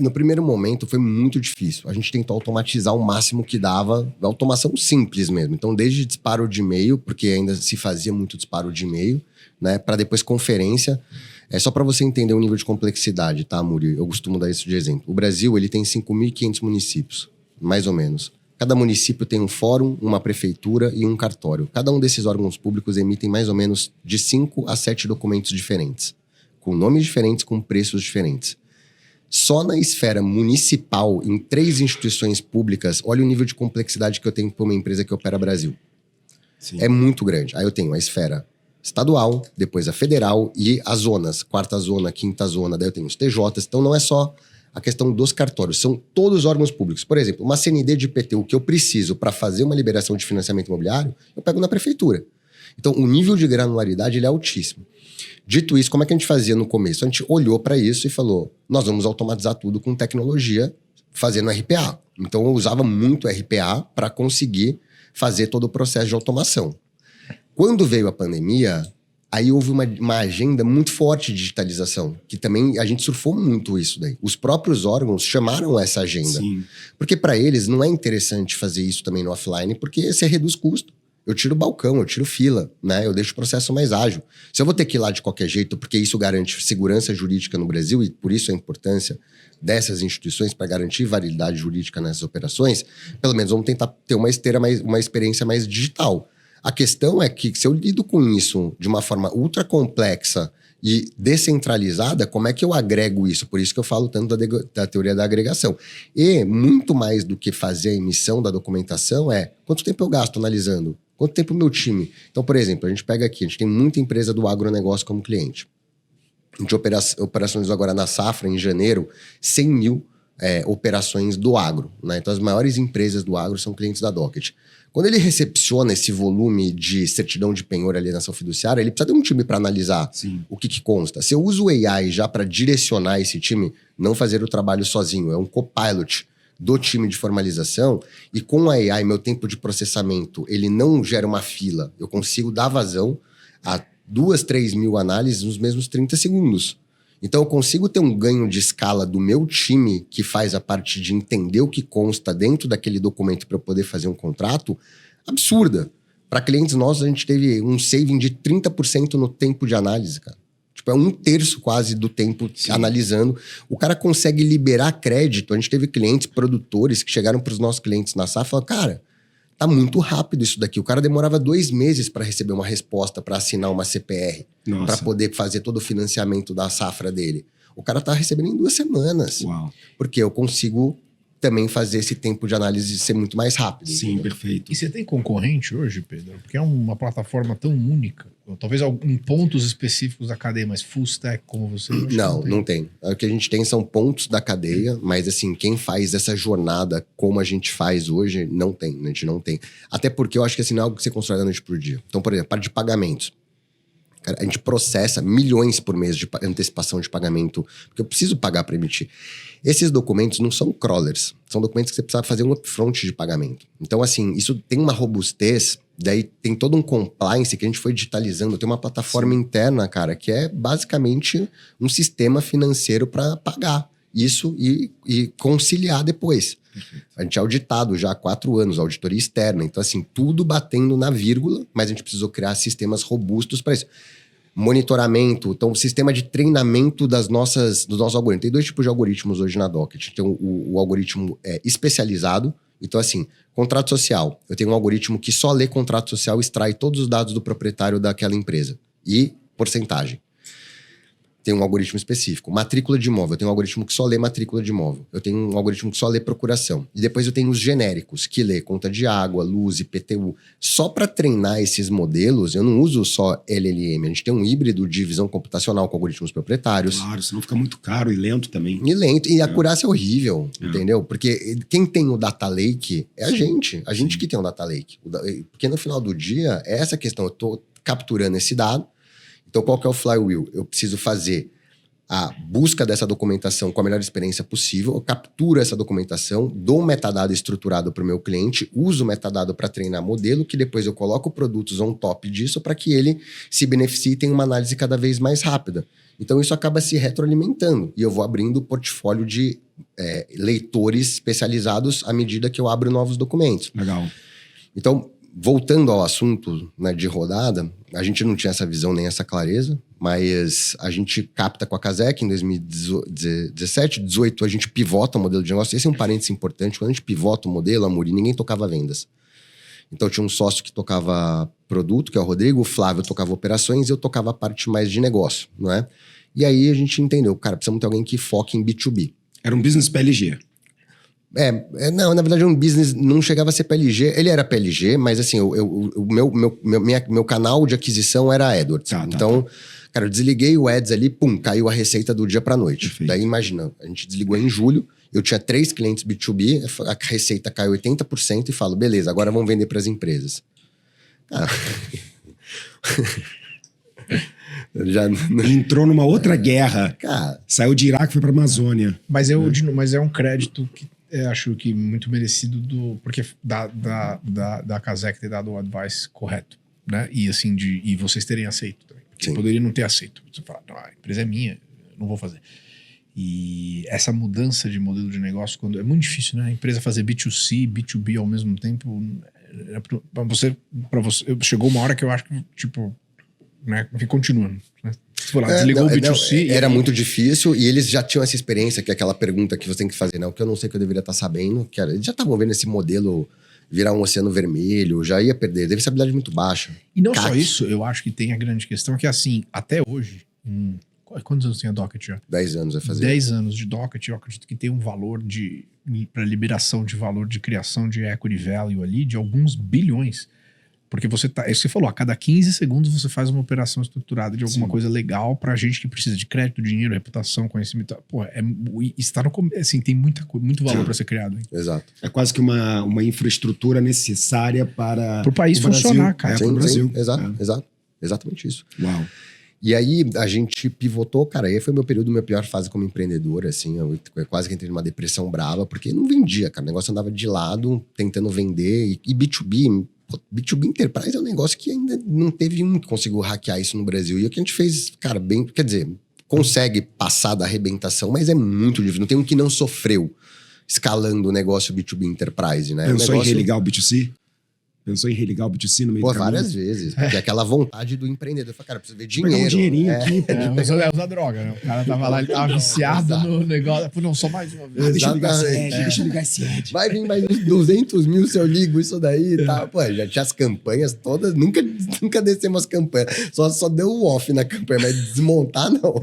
D: No primeiro momento foi muito difícil. A gente tentou automatizar o máximo que dava, automação simples mesmo. Então, desde disparo de e-mail, porque ainda se fazia muito disparo de e-mail, né, para depois conferência. É só para você entender o nível de complexidade, tá, Muri? Eu costumo dar isso de exemplo. O Brasil, ele tem 5.500 municípios, mais ou menos. Cada município tem um fórum, uma prefeitura e um cartório. Cada um desses órgãos públicos emitem mais ou menos de 5 a 7 documentos diferentes, com nomes diferentes, com preços diferentes. Só na esfera municipal, em 3 instituições públicas, olha o nível de complexidade que eu tenho para uma empresa que opera Brasil.
B: Sim.
D: É muito grande. Aí eu tenho a esfera estadual, depois a federal e as zonas, 4ª zona, 5ª zona, daí eu tenho os TJs. Então não é só a questão dos cartórios, são todos os órgãos públicos. Por exemplo, uma CND de IPTU que eu preciso para fazer uma liberação de financiamento imobiliário, eu pego na prefeitura. Então o nível de granularidade ele é altíssimo. Dito isso, como é que a gente fazia no começo? A gente olhou para isso e falou, nós vamos automatizar tudo com tecnologia, fazendo RPA. Então eu usava muito RPA para conseguir fazer todo o processo de automação. Quando veio a pandemia, aí houve uma agenda muito forte de digitalização, que também a gente surfou muito isso daí. Os próprios órgãos chamaram essa agenda.
B: Sim.
D: Porque para eles não é interessante fazer isso também no offline, porque você reduz custo. Eu tiro balcão, eu tiro fila, né? Eu deixo o processo mais ágil. Se eu vou ter que ir lá de qualquer jeito, porque isso garante segurança jurídica no Brasil, e por isso a importância dessas instituições para garantir validade jurídica nessas operações, pelo menos vamos tentar ter uma experiência mais digital. A questão é que se eu lido com isso de uma forma ultra complexa e descentralizada, como é que eu agrego isso? Por isso que eu falo tanto da teoria da agregação. E muito mais do que fazer a emissão da documentação é quanto tempo eu gasto analisando? Quanto tempo o meu time? Então, por exemplo, a gente pega aqui, a gente tem muita empresa do agronegócio como cliente. A gente operacionalizou agora na safra, em janeiro, 100 mil operações do agro, né? Então, as maiores empresas do agro são clientes da Docket. Quando ele recepciona esse volume de certidão de penhor, alienação fiduciária, ele precisa de um time para analisar o que consta. Se eu uso o AI já para direcionar esse time, não fazer o trabalho sozinho, é um copilot do time de formalização, e com a AI, meu tempo de processamento, ele não gera uma fila. Eu consigo dar vazão a 2, 3 mil análises nos mesmos 30 segundos. Então, eu consigo ter um ganho de escala do meu time, que faz a parte de entender o que consta dentro daquele documento para eu poder fazer um contrato, absurda. Para clientes nossos, a gente teve um saving de 30% no tempo de análise, cara. Tipo, é 1/3 quase do tempo analisando. O cara consegue liberar crédito. A gente teve clientes, produtores, que chegaram para os nossos clientes na safra e falaram, cara, tá muito rápido isso daqui. O cara demorava 2 meses para receber uma resposta, para assinar uma CPR, para poder fazer todo o financiamento da safra dele. O cara tá recebendo em 2 semanas.
B: Uau.
D: Porque eu consigo também fazer esse tempo de análise ser muito mais rápido.
B: Sim,
D: entendeu?
B: perfeito.
C: E você tem concorrente hoje, Pedro? Porque é uma plataforma tão única. Talvez em pontos específicos da cadeia, mas full stack como você.
D: Não tem. O que a gente tem são pontos da cadeia, mas assim, quem faz essa jornada como a gente faz hoje, não tem. A gente não tem. Até porque eu acho que assim, não é algo que você constrói da noite por dia. Então, por exemplo, parte de pagamentos. Cara, a gente processa milhões por mês de antecipação de pagamento, porque eu preciso pagar para emitir. Esses documentos não são crawlers, são documentos que você precisa fazer um upfront de pagamento. Então, assim, isso tem uma robustez, daí tem todo um compliance que a gente foi digitalizando. Tem uma plataforma interna, cara, que é basicamente um sistema financeiro para pagar isso e conciliar depois. A gente é auditado já há 4 anos, auditoria externa. Então, assim, tudo batendo na vírgula, mas a gente precisou criar sistemas robustos para isso. Monitoramento, então, sistema de treinamento dos nossos algoritmos. Tem 2 tipos de algoritmos hoje na Docket. Tem o algoritmo especializado. Então, assim, contrato social. Eu tenho um algoritmo que só lê contrato social e extrai todos os dados do proprietário daquela empresa. E porcentagem. Tem um algoritmo específico. Matrícula de imóvel. Eu tenho um algoritmo que só lê matrícula de imóvel. Eu tenho um algoritmo que só lê procuração. E depois eu tenho os genéricos, que lê conta de água, luz, IPTU. Só para treinar esses modelos, eu não uso só LLM. A gente tem um híbrido de visão computacional com algoritmos proprietários.
B: Claro, senão fica muito caro e lento também.
D: E lento. E a acurácia é horrível, entendeu? Porque quem tem o data lake é a gente. A gente que tem o data lake. Porque no final do dia, é essa questão. Eu estou capturando esse dado. Então, qual que é o flywheel? Eu preciso fazer a busca dessa documentação com a melhor experiência possível, eu capturo essa documentação, dou um metadado estruturado para o meu cliente, uso o metadado para treinar modelo, que depois eu coloco produtos on top disso para que ele se beneficie e tenha uma análise cada vez mais rápida. Então, isso acaba se retroalimentando e eu vou abrindo o portfólio de leitores especializados à medida que eu abro novos documentos.
B: Legal.
D: Então, voltando ao assunto, né, de rodada, a gente não tinha essa visão nem essa clareza, mas a gente capta com a Casec em 2017, 2018 a gente pivota o modelo de negócio. Esse é um parênteses importante. Quando a gente pivota o modelo, Amuri, ninguém tocava vendas. Então tinha um sócio que tocava produto, que é o Rodrigo, o Flávio tocava operações e eu tocava a parte mais de negócio, não é? E aí a gente entendeu, cara, precisamos ter alguém que foque em B2B.
B: Era um business PLG.
D: Não, na verdade, um business não chegava a ser PLG. Ele era PLG, mas assim, o meu canal de aquisição era a Edwards. Então, cara, eu desliguei o Ads ali, pum, caiu a receita do dia pra noite.
B: Perfeito.
D: Daí, imagina, a gente desligou em julho, eu tinha 3 clientes B2B, a receita caiu 80% e falo, beleza, agora vamos vender pras empresas. Cara... Já...
B: Entrou numa outra guerra.
D: Cara...
B: Saiu de Iraque e foi pra Amazônia.
C: Mas é um crédito que acho que muito merecido porque da Casec ter dado o advice correto. né? E assim, e vocês terem aceito também. Porque
D: Sim.
C: poderia não ter aceito. Você fala, não, a empresa é minha, eu não vou fazer. E essa mudança de modelo de negócio, quando é muito difícil, né? A empresa fazer B2C, B2B ao mesmo tempo, para você, chegou uma hora que eu acho que, tipo, né, que continua, né? Tipo, lá, desligou o B2C.
D: Era muito difícil e eles já tinham essa experiência, que é aquela pergunta que você tem que fazer, né? O que eu não sei que eu deveria estar sabendo, que era, eles já estavam vendo esse modelo virar um oceano vermelho, já ia perder, teve essa habilidade muito baixa.
C: E não só
D: CAC.
C: isso, eu acho que tem a grande questão que, assim, até hoje, quantos anos tem a Docket já?
D: 10 anos vai fazer.
C: 10 anos de Docket, eu acredito que tem um valor para liberação de valor de criação de equity value ali de alguns bilhões. Porque você tá, é isso que você falou, a cada 15 segundos você faz uma operação estruturada de alguma coisa legal pra gente que precisa de crédito, dinheiro, reputação, conhecimento. Pô, está no assim, tem muito valor para ser criado. Hein?
D: Exato.
B: É quase que uma infraestrutura necessária para
C: Pro país
B: o Brasil.
C: funcionar, cara.
B: Pro Brasil.
D: Exato. Exatamente isso.
B: Uau.
D: E aí a gente pivotou, cara, aí foi meu período, minha pior fase como empreendedor, assim, eu quase que entrei numa depressão brava, porque não vendia, cara, o negócio andava de lado, tentando vender, e B2B Enterprise é um negócio que ainda não teve um que conseguiu hackear isso no Brasil, e o que a gente fez, cara, bem, quer dizer, consegue passar da arrebentação, mas é muito difícil, não tem um que não sofreu escalando o negócio B2B Enterprise, né?
B: Pensou em religar o B2C? Pensou em religar o B2C no meio
D: Pô,
B: do caminho?
D: várias vezes, porque aquela vontade do empreendedor, fala, cara, preciso ver dinheiro.
B: Pegar um dinheirinho aqui.
E: Usar droga, né? O cara tava lá, ele tava viciado no negócio. Pô, não, só mais uma vez.
B: Deixa eu ligar esse
D: Exatamente.
B: ad, deixa eu ligar esse ad.
D: Vai vir mais uns 200 mil se eu ligo isso daí e tal. Pô, já tinha as campanhas todas, nunca descemos as campanhas. Só deu um off na campanha, mas desmontar não.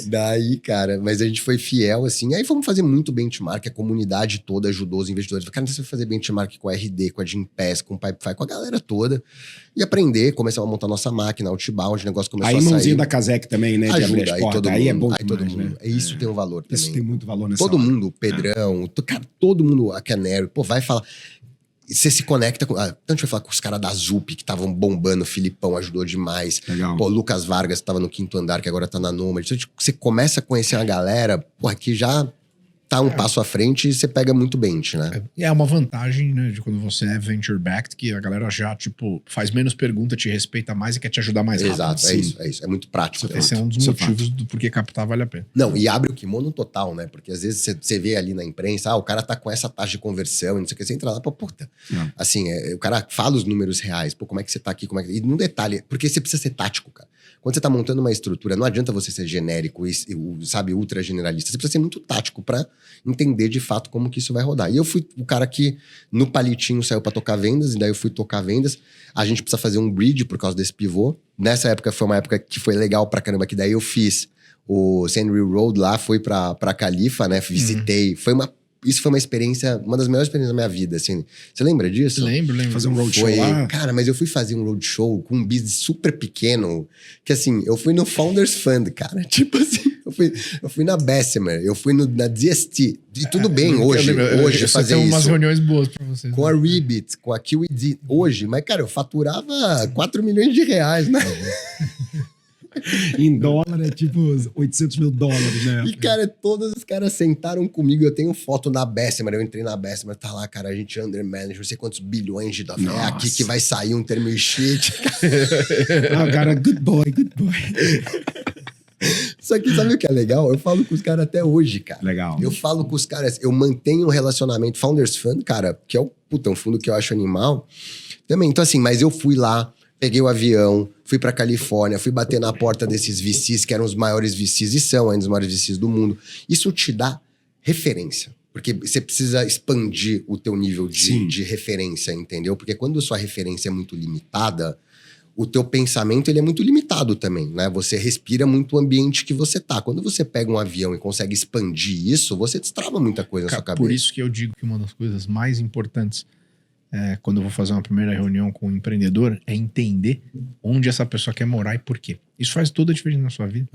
D: Daí, cara, mas a gente foi fiel, assim. Aí fomos fazer muito benchmark, a comunidade toda ajudou os investidores. Cara, você vai fazer benchmark com a RD, com a Gympass, com o Pipefy, com a galera toda. E aprender, começamos a montar nossa máquina, outbound, o negócio começou
B: Aí
D: a sair.
B: mãozinho da Casec também, né? De abrir
D: Ajuda,
B: as
D: aí
B: portas.
D: todo mundo.
B: Aí é bom
D: Aí todo
B: demais,
D: mundo.
B: né?
D: Isso tem um valor também.
B: Isso tem muito valor nessa
D: Todo
B: hora.
D: mundo, o Pedrão, cara, todo mundo, a Canary, pô, vai falar. Você se conecta com. Tanto a gente vai falar com os caras da Zup, que estavam bombando, o Filipão ajudou demais.
B: Legal.
D: Pô, o Lucas Vargas, que tava no 5º andar, que agora tá na Nomad. Então, você começa a conhecer uma galera, pô, que já tá um passo à frente e você pega muito bench, né?
C: E é uma vantagem, né, de quando você é venture-backed, que a galera já, tipo, faz menos pergunta, te respeita mais e quer te ajudar mais rápido.
D: Exato, é
B: sim.
D: isso, é isso. É muito prático.
C: Esse é um dos
B: Isso é
C: motivos do porquê captar vale a pena.
D: Não, e abre o kimono total, né? Porque às vezes você vê ali na imprensa, o cara tá com essa taxa de conversão e não sei o que, você entra lá, pô, puta.
B: Não.
D: Assim, o cara fala os números reais, pô, como é que você tá aqui, E num detalhe, porque você precisa ser tático, cara. Quando você tá montando uma estrutura, não adianta você ser genérico e sabe, ultra generalista. Você precisa ser muito tático pra entender de fato como que isso vai rodar. E eu fui o cara que no palitinho saiu pra tocar vendas, e daí eu fui tocar vendas. A gente precisa fazer um bridge por causa desse pivô. Nessa época foi uma época que foi legal pra caramba, que daí eu fiz o Sandry Road lá, fui pra Califa, né? Visitei. Isso foi uma experiência, uma das melhores experiências da minha vida, assim. Você lembra disso?
C: Lembro.
B: Fazer um roadshow
D: Foi,
B: lá.
D: cara, mas eu fui fazer um roadshow com um business super pequeno, que assim, eu fui no Founders Fund, cara, tipo assim, eu fui na Bessemer, eu fui na DST, e tudo bem hoje fazer
C: tem umas
D: isso.
C: reuniões boas pra vocês.
D: Com a Ribbit, com a QED, hoje, mas cara, eu faturava 4 milhões de reais, né?
B: Em dólar é tipo 800 mil dólares, né?
D: E, cara, todos os caras sentaram comigo. Eu tenho foto na Bessemer. Eu entrei na Bessemer, tá lá, cara, a gente under manage, não sei quantos bilhões de dólares. É aqui que vai sair um term sheet.
B: Ah, cara, good boy.
D: Só que sabe o que é legal? Eu falo com os caras até hoje, cara.
B: Legal.
D: Eu falo com os caras, eu mantenho um relacionamento. Founders Fund, cara, que é um fundo que eu acho animal. Também, então assim, mas eu fui lá, peguei o avião, fui pra Califórnia, fui bater na porta desses VCs, que eram os maiores VCs e são ainda os maiores VCs do mundo. Isso te dá referência. Porque você precisa expandir o teu nível de referência, entendeu? Porque quando a sua referência é muito limitada, o teu pensamento ele é muito limitado também, né? Você respira muito o ambiente que você tá. Quando você pega um avião e consegue expandir isso, você destrava muita coisa na sua cabeça.
C: Por isso que eu digo que uma das coisas mais importantes quando eu vou fazer uma primeira reunião com um empreendedor é entender onde essa pessoa quer morar e por quê. Isso faz toda a diferença na sua vida.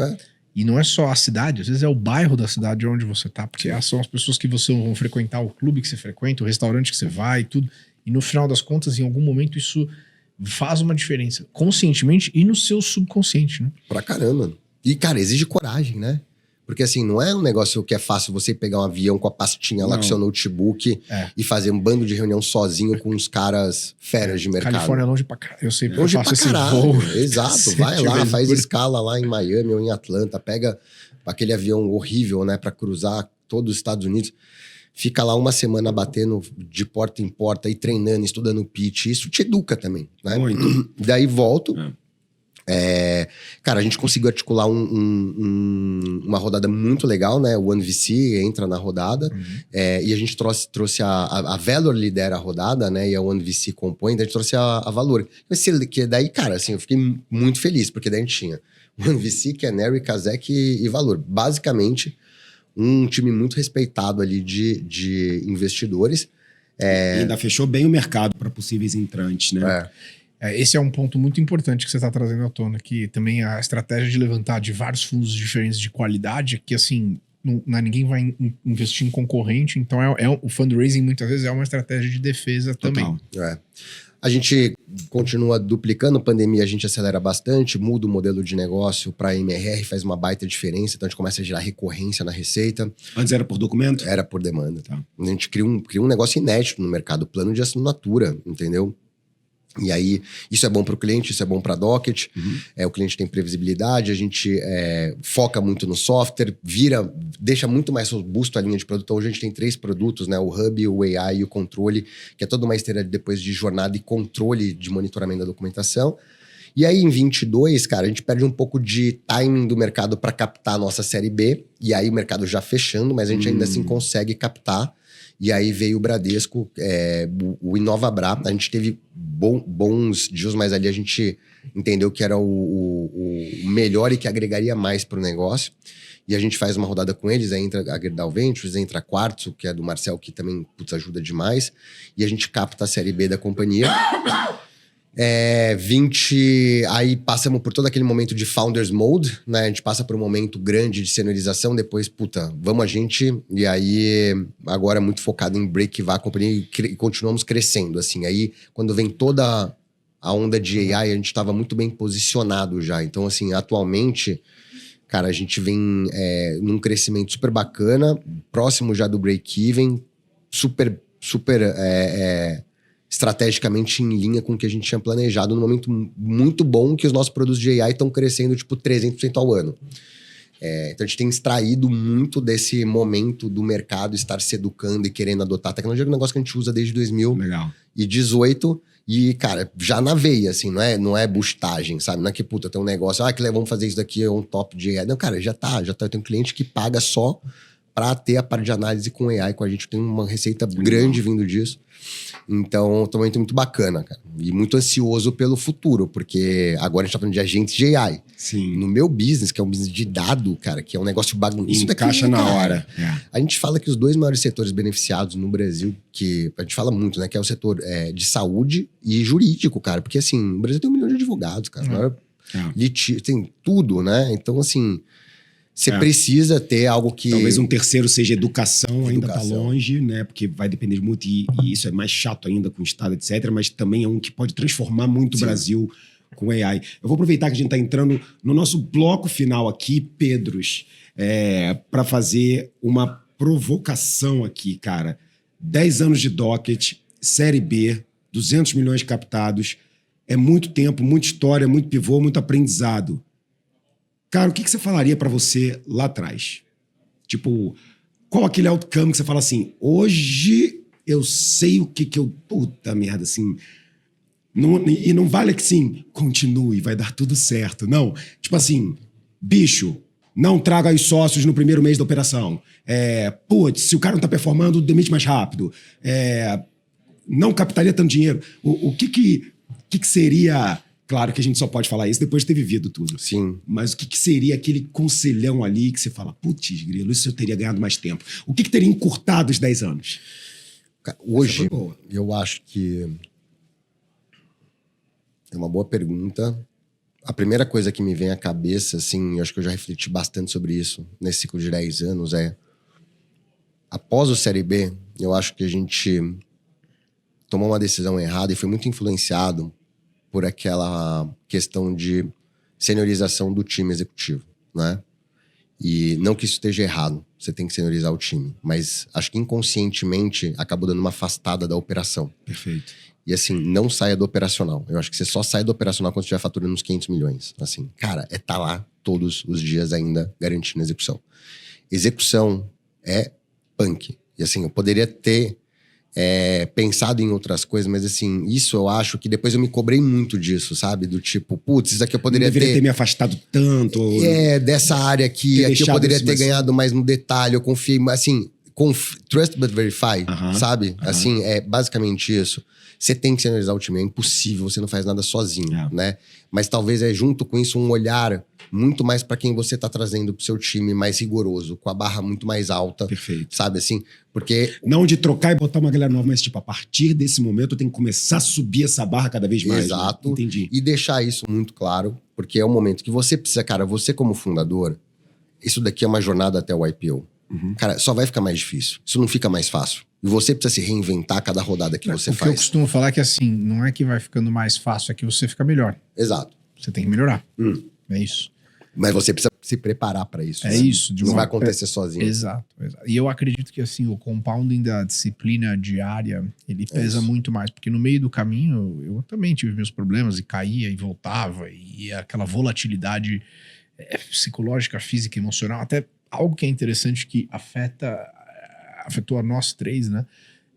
C: E não é só a cidade, às vezes é o bairro da cidade onde você tá, porque são as pessoas que você vão frequentar, o clube que você frequenta, o restaurante que você vai e tudo. E no final das contas, em algum momento, isso faz uma diferença, conscientemente e no seu subconsciente, né?
D: Pra caramba. E, cara, exige coragem, né? Porque assim, não é um negócio que é fácil você pegar um avião com a pastinha lá
B: Não.
D: com seu notebook e fazer um bando de reunião sozinho com uns caras feras de mercado.
C: Califórnia é longe pra caralho. Eu sempre
D: Longe
C: faço
D: pra
C: esse
D: caralho.
C: voo.
D: Exato, vai
C: De
D: lá,
C: vez em
D: faz
C: quando.
D: escala lá em Miami ou em Atlanta, pega aquele avião horrível, né, pra cruzar todos os Estados Unidos. Fica lá uma semana batendo de porta em porta e treinando, estudando pitch. Isso te educa também, né?
B: Muito.
D: Daí volto. Cara, a gente conseguiu articular uma rodada muito legal, né? O OneVC entra na rodada. E a gente trouxe a Valor lidera a rodada, né? E a OneVC compõe. Então a gente trouxe a Valor. Que daí, cara, assim, eu fiquei muito feliz, porque daí a gente tinha o OneVC, que é Nery, Kazek e Valor. Basicamente, um time muito respeitado ali de investidores.
B: E ainda fechou bem o mercado para possíveis entrantes, né?
C: Esse é um ponto muito importante que você está trazendo à tona, que também a estratégia de levantar de vários fundos diferentes de qualidade, que assim, ninguém vai investir em concorrente, então o fundraising muitas vezes é uma estratégia de defesa também.
D: A gente continua duplicando, pandemia a gente acelera bastante, muda o modelo de negócio para MRR, faz uma baita diferença, então a gente começa a gerar recorrência na receita.
B: Antes era por documento?
D: Era por demanda.
B: Tá.
D: A gente cria um negócio inédito no mercado, plano de assinatura, entendeu? E aí, isso é bom para o cliente, isso é bom para a Docket. O cliente tem previsibilidade, a gente foca muito no software, deixa muito mais robusto a linha de produto. Então, hoje a gente tem 3 produtos, né? O Hub, o AI e o Controle, que é toda uma esteira depois de jornada e controle de monitoramento da documentação. E aí, em 22, cara, a gente perde um pouco de timing do mercado para captar a nossa série B. E aí, o mercado já fechando, mas a gente ainda assim consegue captar. E aí veio o Bradesco, o InovaBra. A gente teve bons deals, mas ali a gente entendeu que era o melhor e que agregaria mais para o negócio. E a gente faz uma rodada com eles, aí entra a Gerdau Ventures, entra a Quartzo, que é do Marcel, que também ajuda demais. E a gente capta a série B da companhia. Aí passamos por todo aquele momento de Founders Mode, né? A gente passa por um momento grande de seniorização, depois, vamos a gente. E aí, agora muito focado em break-even a companhia e continuamos crescendo, assim. Aí, quando vem toda a onda de AI, a gente estava muito bem posicionado já. Então, assim, atualmente, cara, a gente vem num crescimento super bacana, próximo já do break-even, super estrategicamente em linha com o que a gente tinha planejado, num momento muito bom que os nossos produtos de AI estão crescendo, 300% ao ano. Então a gente tem extraído muito desse momento do mercado estar se educando e querendo adotar a tecnologia, que é um negócio que a gente usa desde 2018 e, cara, já na veia, assim, não é boostagem, sabe? Não é que, tem um negócio, vamos fazer isso daqui, é um top de AI. Não, cara, já tá. Eu tenho um cliente que paga só para ter a parte de análise com AI com a gente. Tem uma receita grande vindo disso. Então, também muito bacana, cara. E muito ansioso pelo futuro, porque agora a gente tá falando de agentes de AI.
B: Sim.
D: No meu business, que é um business de dado, cara, que é um negócio bagunçado.
B: Isso encaixa na hora.
D: A gente fala que os 2 maiores setores beneficiados no Brasil, que a gente fala muito, né? Que é o setor de saúde e jurídico, cara. Porque, assim, o Brasil tem 1 milhão de advogados, cara. Tem tudo, né? Então, assim... Você precisa ter algo que...
B: Talvez um terceiro seja educação, ainda tá longe, né? Porque vai depender muito, e isso é mais chato ainda com o Estado, etc. Mas também é um que pode transformar muito o Brasil com AI. Eu vou aproveitar que a gente tá entrando no nosso bloco final aqui, Pedros, para fazer uma provocação aqui, cara. 10 anos de Docket, Série B, 200 milhões captados. É muito tempo, muita história, muito pivô, muito aprendizado. Cara, o que você falaria pra você lá atrás? Tipo, qual aquele outcome que você fala assim, hoje eu sei o que eu... Puta merda, assim... e não vale que, sim, continue, vai dar tudo certo. Não, tipo assim, bicho, não traga os sócios no primeiro mês da operação. Se o cara não tá performando, demite mais rápido. Não captaria tanto dinheiro. O que seria... Claro que a gente só pode falar isso depois de ter vivido tudo.
D: Sim.
B: Mas o que seria aquele conselhão ali que você fala, putz, grilo, isso eu teria ganhado mais tempo. O que teria encurtado os 10 anos?
D: Hoje, eu acho que é uma boa pergunta. A primeira coisa que me vem à cabeça, assim, eu acho que eu já refleti bastante sobre isso nesse ciclo de 10 anos, após o Série B, eu acho que a gente tomou uma decisão errada e foi muito influenciado por aquela questão de seniorização do time executivo, né? E não que isso esteja errado, você tem que seniorizar o time. Mas acho que inconscientemente acabou dando uma afastada da operação.
B: Perfeito.
D: E assim, não saia do operacional. Eu acho que você só sai do operacional quando estiver faturando uns 500 milhões. Assim, cara, tá lá todos os dias ainda garantindo a execução. Execução é punk. E assim, eu poderia ter pensado em outras coisas, mas assim, isso eu acho que depois eu me cobrei muito disso, sabe? Do tipo, putz, isso aqui eu poderia
B: Não deveria ter me afastado tanto.
D: Dessa área aqui eu
B: deixado
D: poderia
B: isso
D: ter
B: mais-
D: ganhado mais no detalhe, eu confiei, mas assim, trust but verify, sabe? Assim, é basicamente isso. Você tem que seniorizar o time, é impossível, você não faz nada sozinho, né? Mas talvez junto com isso um olhar muito mais para quem você tá trazendo pro seu time mais rigoroso, com a barra muito mais alta,
B: Perfeito.
D: sabe assim? Porque
B: Não de trocar e botar uma galera nova, mas tipo, a partir desse momento eu tenho que começar a subir essa barra cada vez mais.
D: Exato.
B: Né? Entendi.
D: E deixar isso muito claro, porque é o momento que você precisa, cara, você como fundador, isso daqui é uma jornada até o IPO. Cara, só vai ficar mais difícil. Isso não fica mais fácil. E você precisa se reinventar a cada rodada que você
C: O que eu
D: faz.
C: costumo falar é que assim, não é que vai ficando mais fácil, é que você fica melhor.
D: Exato.
C: Você tem que melhorar. É isso.
D: Mas você precisa se preparar para isso.
C: É
D: né?
C: isso.
D: Não vai acontecer sozinho.
C: Exato. E eu acredito que assim, o compounding da disciplina diária, ele pesa muito mais. Porque no meio do caminho, eu também tive meus problemas e caía e voltava. E aquela volatilidade psicológica, física, emocional. Até algo que é interessante que afetou a nós três, né?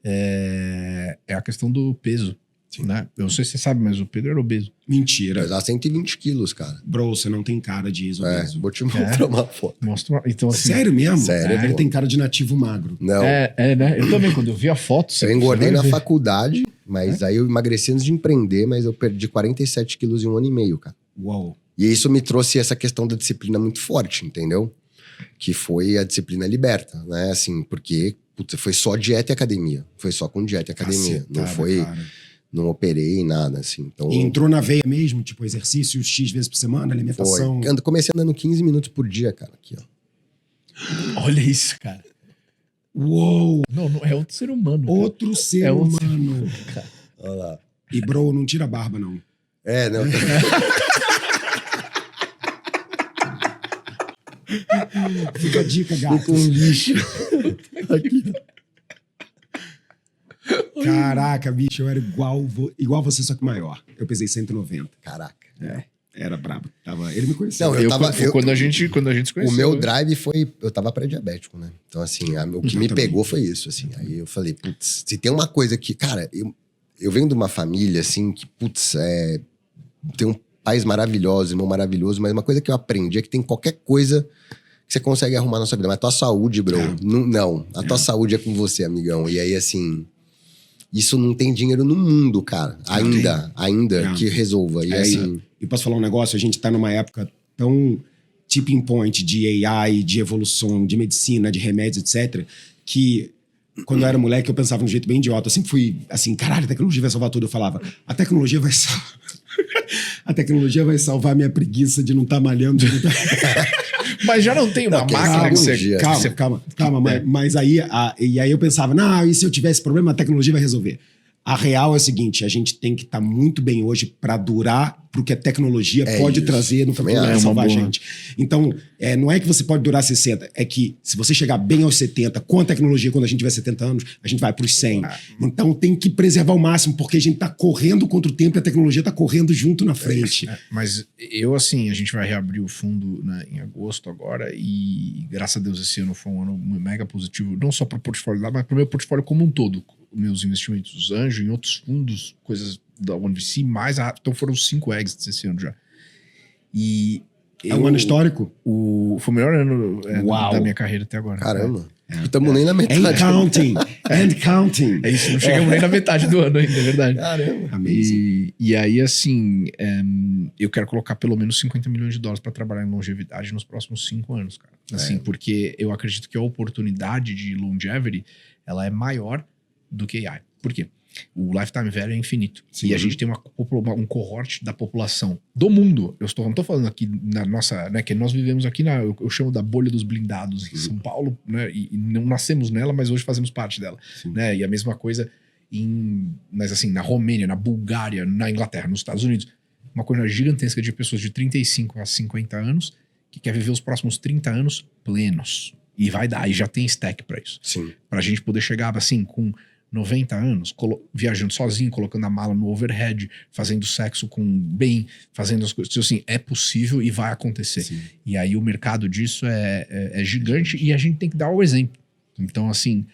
C: É a questão do peso. Né? Eu não sei se você sabe, mas o Pedro era obeso.
B: Mentira.
D: Pesar 120 quilos, cara.
B: Bro, você não tem cara de isobeso.
D: Vou te mostrar uma foto.
C: Mostra, então, assim,
B: Sério mesmo?
D: Sério,
B: Ele
D: pô.
B: tem cara de nativo magro.
D: Não,
E: né? Eu também, quando eu vi a foto...
D: eu engordei na
E: faculdade.
D: faculdade, mas aí eu emagreci antes de empreender, mas eu perdi 47 quilos em 1 ano e meio, cara.
B: Uau.
D: E isso me trouxe essa questão da disciplina muito forte, entendeu? Que foi a disciplina liberta, né? Assim, porque putz, foi só dieta e academia. Foi só com dieta e academia. Não
B: Cacetada,
D: foi...
B: cara.
D: Não operei, nada, assim. Então,
B: E entrou na veia mesmo, tipo, exercício X vezes por semana, alimentação.
D: Comecei andando 15 minutos por dia, cara. Aqui, ó.
E: Olha isso, cara.
B: Uou!
E: Não, é outro ser humano. cara.
B: Outro ser
E: É outro
B: humano.
D: Olha lá.
B: E, bro, não tira a barba, não.
D: Não.
B: Fica a dica, gato.
D: Fica um lixo.
B: Caraca, bicho, eu era igual você, só que maior. Eu pesei 190.
D: Caraca.
B: Era brabo. Ele me conhecia.
D: Não,
C: Quando a gente se conheceu.
D: O meu drive foi... Eu tava pré-diabético, né? Então, assim, o que me pegou foi isso, assim. Aí eu falei, putz, se tem uma coisa que... Cara, eu venho de uma família, assim, que, putz, tem um pais maravilhosos, irmão maravilhoso, mas uma coisa que eu aprendi é que tem qualquer coisa que você consegue arrumar na sua vida. Mas a tua saúde, bro, não. A tua saúde é com você, amigão. E aí, assim... Isso não tem dinheiro no mundo, cara. Ainda que resolva. E assim...
B: E posso falar um negócio? A gente tá numa época tão tipping point de AI, de evolução, de medicina, de remédios, etc., que quando eu era moleque eu pensava de um jeito bem idiota. Eu sempre fui assim, caralho, a tecnologia vai salvar tudo. Eu falava, a tecnologia vai salvar... A tecnologia vai salvar minha preguiça de não estar malhando. De não tá...
C: Mas já não tem uma
D: quem
C: máquina
D: sabe
C: que
D: um
C: você...
D: dia.
B: Calma, mas aí, e aí eu pensava, não, e se eu tivesse problema, a tecnologia vai resolver. A real é o seguinte, a gente tem que estar muito bem hoje para durar pro que a tecnologia pode
D: isso.
B: trazer no
D: Também
B: futuro
D: acho.
B: pra salvar a
E: Uma boa.
B: gente. Então, não é que você pode durar 60, é que se você chegar bem aos 70, com a tecnologia, quando a gente tiver 70 anos, a gente vai pros 100. Então tem que preservar ao máximo, porque a gente tá correndo contra o tempo e a tecnologia tá correndo junto na frente.
C: Mas eu, assim, a gente vai reabrir o fundo, né, em agosto agora e graças a Deus esse ano foi um ano mega positivo, não só para o portfólio lá, mas para o meu portfólio como um todo. Meus investimentos anjo em outros fundos, coisas da OneVC, então foram 5 exits esse ano já. E
B: É um ano histórico?
C: Foi o melhor ano
B: Uau.
C: da minha carreira até agora.
D: Caramba. Não estamos nem na metade.
B: And counting. And counting.
C: É isso, não chegamos nem na metade do ano ainda, é verdade.
D: Caramba.
B: Amazing.
C: E aí, assim, eu quero colocar pelo menos $50 milhões para trabalhar em longevidade nos próximos 5 anos, cara. Assim, porque eu acredito que a oportunidade de longevity, ela é maior do que AI. Por quê? O lifetime value é infinito.
B: Sim.
C: E a gente tem um cohort da população do mundo. Eu não tô falando aqui na nossa, né, que nós vivemos aqui eu chamo da bolha dos blindados em São Paulo, né, e não nascemos nela, mas hoje fazemos parte dela, né? E a mesma coisa mas assim, na Romênia, na Bulgária, na Inglaterra, nos Estados Unidos, uma coisa gigantesca de pessoas de 35 a 50 anos que quer viver os próximos 30 anos plenos. E vai dar, e já tem stack pra isso.
D: Sim.
C: Pra gente poder chegar, assim, com 90 anos, viajando sozinho, colocando a mala no overhead, fazendo sexo bem, fazendo as coisas. Então, assim, é possível e vai acontecer.
B: Sim.
C: E aí o mercado disso é gigante e a gente tem que dar o exemplo. Então, assim,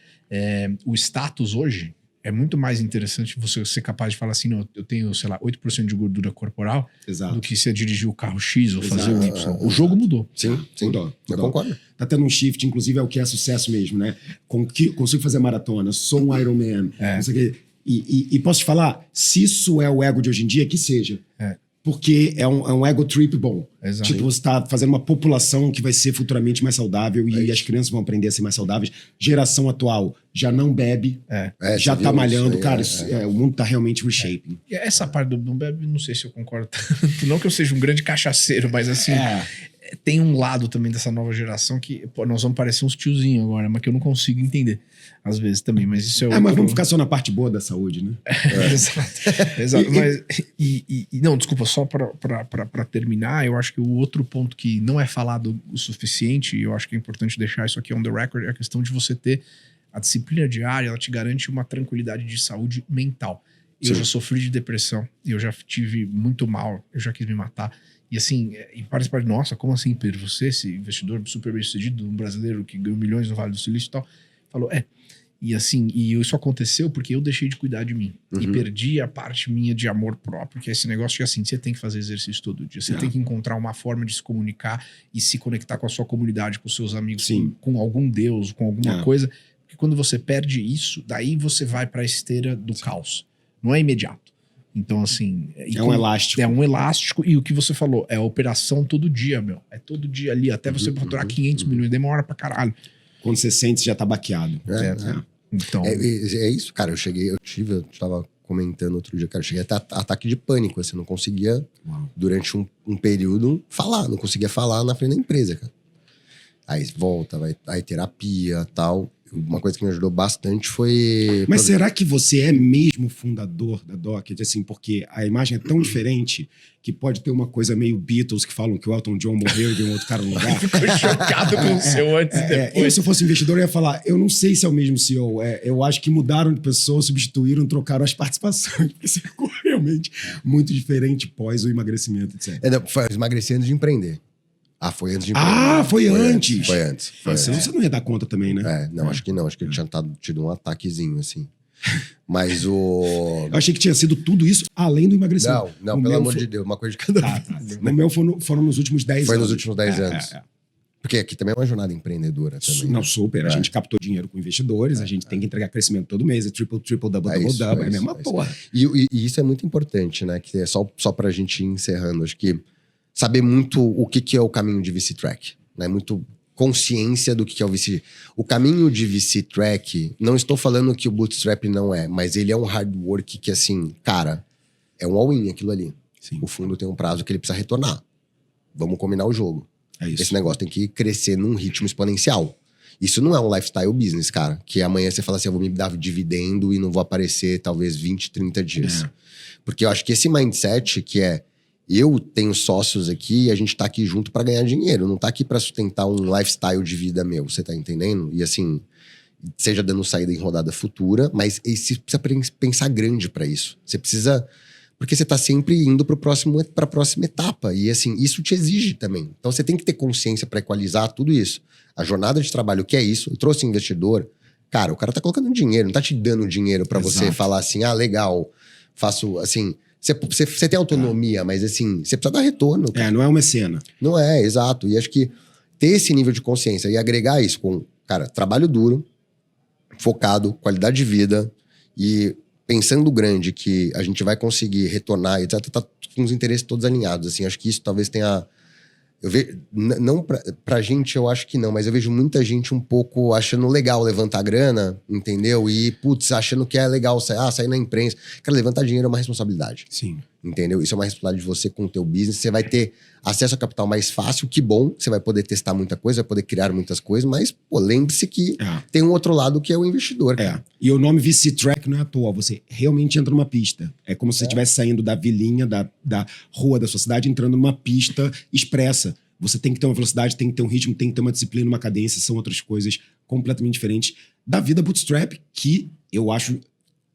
C: o status hoje é muito mais interessante você ser capaz de falar assim, não, eu tenho, sei lá, 8% de gordura corporal
B: Exato.
C: do que você dirigir o carro X ou fazer o
B: Exato.
C: Y. O jogo mudou.
D: Sim.
B: Mudou.
D: Eu concordo.
B: Tá tendo um shift, inclusive é o que é sucesso mesmo, né? Consigo fazer maratona, sou um Ironman, não sei o quê. E posso te falar, se isso é o ego de hoje em dia, que seja. Porque é um ego trip bom.
C: Exato.
B: Tipo, você tá fazendo uma população que vai ser futuramente mais saudável e as crianças vão aprender a ser mais saudáveis. Geração atual já não bebe, já
D: você
B: tá
D: viu
B: malhando.
D: isso aí,
B: Cara, o mundo tá realmente reshaping.
C: E essa parte do não bebe, não sei se eu concordo tanto. Não que eu seja um grande cachaceiro, mas assim, tem um lado também dessa nova geração que nós vamos parecer uns tiozinhos agora, mas que eu não consigo entender às vezes também. Mas isso é
B: Mas vamos ficar só na parte boa da saúde, né?
C: Exato. Mas, não, desculpa, só para terminar, eu acho que o outro ponto que não é falado o suficiente, e eu acho que é importante deixar isso aqui on the record, é a questão de você ter a disciplina diária, ela te garante uma tranquilidade de saúde mental. Eu já sofri de depressão, eu já tive muito mal, eu já quis me matar. E assim, parece, nossa, como assim, Pedro? Você, esse investidor super bem sucedido, um brasileiro que ganhou milhões no Vale do Silício e tal, falou, E assim, isso aconteceu porque eu deixei de cuidar de mim. E perdi a parte minha de amor próprio, que é esse negócio de assim, você tem que fazer exercício todo dia. Você tem que encontrar uma forma de se comunicar e se conectar com a sua comunidade, com os seus amigos, com algum Deus, com alguma coisa. Porque quando você perde isso, daí você vai para a esteira do caos. Não é imediato. Então, assim...
B: um elástico.
C: É um elástico. E o que você falou, é operação todo dia, meu. É todo dia ali. Até você faturar 500 milhões. Demora pra caralho.
B: Quando você sente, você já tá baqueado.
C: Então...
D: É isso, cara. Eu tava comentando outro dia, cara. Eu cheguei até ataque de pânico. Você não conseguia, durante um período, falar. Não conseguia falar na frente da empresa, cara. Aí volta, aí terapia e tal. Uma coisa que me ajudou bastante foi...
B: Mas será que você é mesmo fundador da Docket? Assim, porque a imagem é tão diferente que pode ter uma coisa meio Beatles que falam que o Elton John morreu e veio um outro cara no lugar.
C: Ficou chocado com o seu antes e depois.
B: Se eu fosse investidor, eu ia falar, eu não sei se é o mesmo CEO. Eu acho que mudaram de pessoa, substituíram, trocaram as participações. Porque você ficou realmente muito diferente pós o emagrecimento, etc.
D: Foi emagreci antes de empreender. Foi antes de empreender.
B: Foi antes.
D: Foi antes.
B: Senão você não ia dar conta também, né?
D: Acho que não. Acho que ele tinha tido um ataquezinho, assim. Mas o...
B: Eu achei que tinha sido tudo isso além do emagrecimento.
D: Não, pelo amor de Deus. Uma coisa de cada vez.
B: No meu foram nos últimos 10 anos.
D: Foi nos últimos 10 anos. Porque aqui também é uma jornada empreendedora também.
B: Não, super. A gente captou dinheiro com investidores, a gente tem que entregar crescimento todo mês, triple, double, double, é a mesma porra.
D: E isso é muito importante, né? Que é só pra gente ir encerrando. Acho que saber muito o que é o caminho de VC Track, né? Muito consciência do que é o VC. O caminho de VC Track, não estou falando que o Bootstrap não é, mas ele é um hard work que, assim, cara, é um all-in aquilo ali.
B: Sim.
D: O fundo tem um prazo que ele precisa retornar. Vamos combinar o jogo.
B: É isso.
D: Esse negócio tem que crescer num ritmo exponencial. Isso não é um lifestyle business, cara. Que amanhã você fala assim, eu vou me dar dividendo e não vou aparecer talvez 20, 30 dias. Porque eu acho que esse mindset que é eu tenho sócios aqui e a gente tá aqui junto pra ganhar dinheiro. Não tá aqui pra sustentar um lifestyle de vida meu. Você tá entendendo? E assim, seja dando saída em rodada futura, mas você precisa pensar grande pra isso. Você precisa... Porque você tá sempre indo pra próxima etapa. E assim, isso te exige também. Então você tem que ter consciência pra equalizar tudo isso. A jornada de trabalho, o que é isso? Eu trouxe investidor. Cara, o cara tá colocando dinheiro, não tá te dando dinheiro pra você falar assim, legal, faço assim... Você tem autonomia, mas assim, você precisa dar retorno. Cara.
B: Não é uma cena.
D: Não é, exato. E acho que ter esse nível de consciência e agregar isso com, cara, trabalho duro, focado, qualidade de vida e pensando grande que a gente vai conseguir retornar, etc., tá com os interesses todos alinhados. Assim, acho que isso talvez tenha... Eu vejo, não pra gente, eu acho que não, mas eu vejo muita gente um pouco achando legal levantar grana, entendeu? E, putz, achando que é legal sair na imprensa. Cara, levantar dinheiro é uma responsabilidade.
B: Sim.
D: Entendeu? Isso é uma responsabilidade de você com o teu business. Você vai ter acesso a capital mais fácil, que bom. Você vai poder testar muita coisa, vai poder criar muitas coisas, mas, pô, lembre-se que tem um outro lado que é o investidor. Cara.
B: E o nome VC Track não é à toa. Você realmente entra numa pista. É como se você estivesse saindo da vilinha, da rua da sua cidade, entrando numa pista expressa. Você tem que ter uma velocidade, tem que ter um ritmo, tem que ter uma disciplina, uma cadência, são outras coisas completamente diferentes da vida bootstrap, que eu acho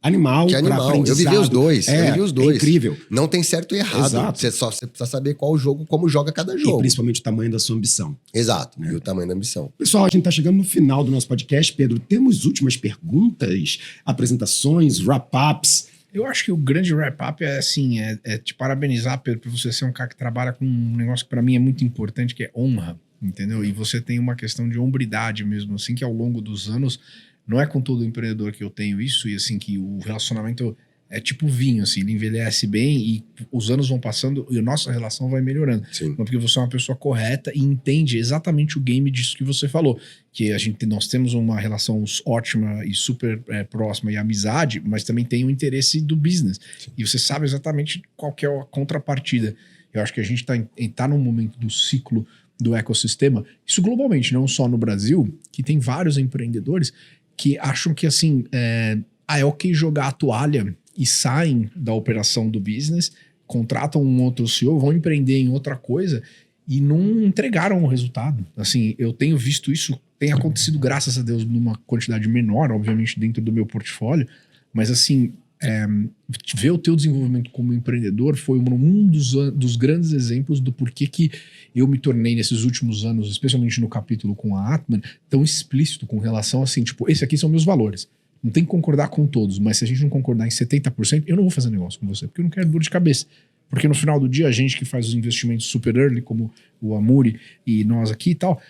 B: animal.
D: Que animal. Eu vivi os dois.
B: É incrível.
D: Não tem certo e errado.
B: Exato.
D: Você precisa saber qual jogo, como joga cada jogo.
B: E principalmente o tamanho da sua ambição.
D: Exato. E o tamanho da ambição.
B: Pessoal, a gente está chegando no final do nosso podcast. Pedro, temos últimas perguntas, apresentações, wrap-ups.
C: Eu acho que o grande wrap-up é assim, é te parabenizar, Pedro, por você ser um cara que trabalha com um negócio que para mim é muito importante, que é honra, entendeu? E você tem uma questão de hombridade mesmo, assim, que ao longo dos anos, não é com todo empreendedor que eu tenho isso, e assim, que o relacionamento é tipo vinho, assim, ele envelhece bem e os anos vão passando e a nossa relação vai melhorando.
D: Sim.
C: Porque você é uma pessoa correta e entende exatamente o game disso que você falou. Que nós temos uma relação ótima e super próxima e amizade, mas também tem o interesse do business. Sim. E você sabe exatamente qual que é a contrapartida. Eu acho que a gente tá num momento do ciclo do ecossistema, isso globalmente, não só no Brasil, que tem vários empreendedores que acham que assim, é ok jogar a toalha e saem da operação do business, contratam um outro CEO, vão empreender em outra coisa e não entregaram o resultado. Assim, eu tenho visto isso, tem acontecido, graças a Deus, numa quantidade menor, obviamente, dentro do meu portfólio, mas assim, ver o teu desenvolvimento como empreendedor foi um dos grandes exemplos do porquê que eu me tornei nesses últimos anos, especialmente no capítulo com a Atman, tão explícito com relação assim, tipo, esses aqui são meus valores. Não tem que concordar com todos, mas se a gente não concordar em 70%, eu não vou fazer negócio com você, porque eu não quero dor de cabeça. Porque no final do dia, a gente que faz os investimentos super early, como o Amuri e nós aqui e tal,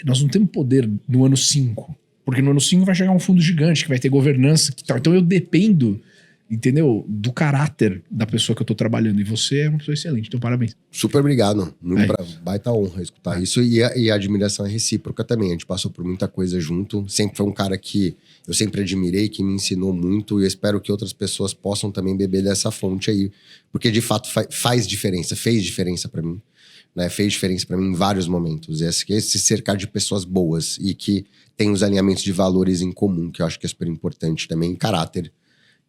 C: nós não temos poder no ano 5. Porque no ano 5 vai chegar um fundo gigante, que vai ter governança e tal. Então eu dependo, entendeu? Do caráter da pessoa que eu tô trabalhando. E você é uma pessoa excelente, então parabéns.
D: Super obrigado. Baita honra escutar isso. E a admiração é recíproca também. A gente passou por muita coisa junto. Sempre foi um cara que eu sempre admirei, que me ensinou muito. E eu espero que outras pessoas possam também beber dessa fonte aí. Porque de fato fez diferença pra mim. Né? Fez diferença pra mim em vários momentos. Esse cercar de pessoas boas e que tem os alinhamentos de valores em comum, que eu acho que é super importante também. Caráter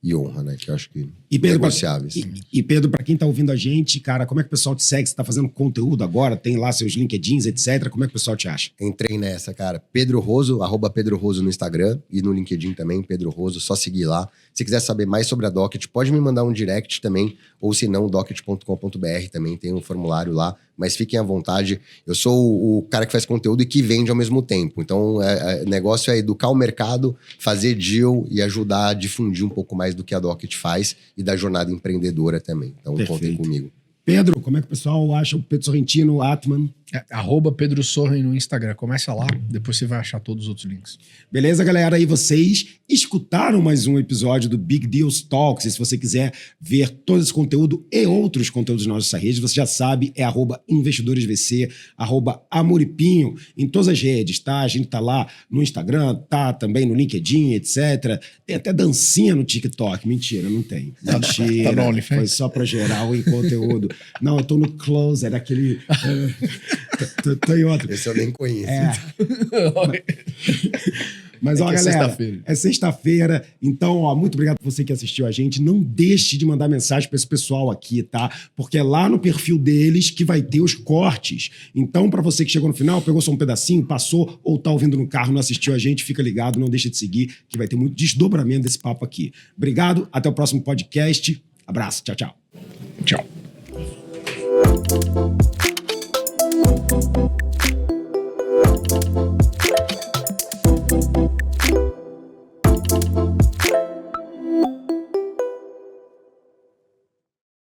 D: e honra, né? Que eu acho que negociáveis.
B: E Pedro, para quem tá ouvindo a gente, cara, como é que o pessoal te segue? Você tá fazendo conteúdo agora? Tem lá seus LinkedIns, etc. Como é que o pessoal te acha?
D: Entrei nessa, cara. Pedro Roso, @PedroRoso no Instagram e no LinkedIn também, Pedro Roso, só seguir lá. Se quiser saber mais sobre a Docket, pode me mandar um direct também, ou se não, docket.com.br também tem um formulário lá, mas fiquem à vontade. Eu sou o cara que faz conteúdo e que vende ao mesmo tempo. Então, o negócio é educar o mercado, fazer deal e ajudar a difundir um pouco mais do que a Docket faz e da jornada empreendedora também. Então, contem comigo.
B: Pedro, como é que o pessoal acha o Pedro Sorrentino, Atman?
C: @Pedro Sorren no Instagram. Começa lá, depois você vai achar todos os outros links.
B: Beleza, galera? E vocês escutaram mais um episódio do Big Deals Talks. E se você quiser ver todo esse conteúdo e outros conteúdos da nossa rede, você já sabe, é @investidoresvc, @amoripinho, em todas as redes, tá? A gente tá lá no Instagram, tá também no LinkedIn, etc. Tem até dancinha no TikTok. Mentira, não tem. Mentira.
C: Tá no OnlyFans?
B: Foi só pra geral em conteúdo. Não, eu tô no Closer, aquele... Tô em outro.
D: Esse eu nem conheço.
B: Mas, ó,
C: é
B: galera,
C: sexta-feira.
B: é sexta-feira, então, ó, muito obrigado por você que assistiu a gente. Não deixe de mandar mensagem para esse pessoal aqui, tá? Porque é lá no perfil deles que vai ter os cortes. Então, para você que chegou no final, pegou só um pedacinho, passou ou tá ouvindo no carro, não assistiu a gente, fica ligado, não deixa de seguir, que vai ter muito desdobramento desse papo aqui. Obrigado, até o próximo podcast. Abraço, tchau, tchau.
C: Tchau.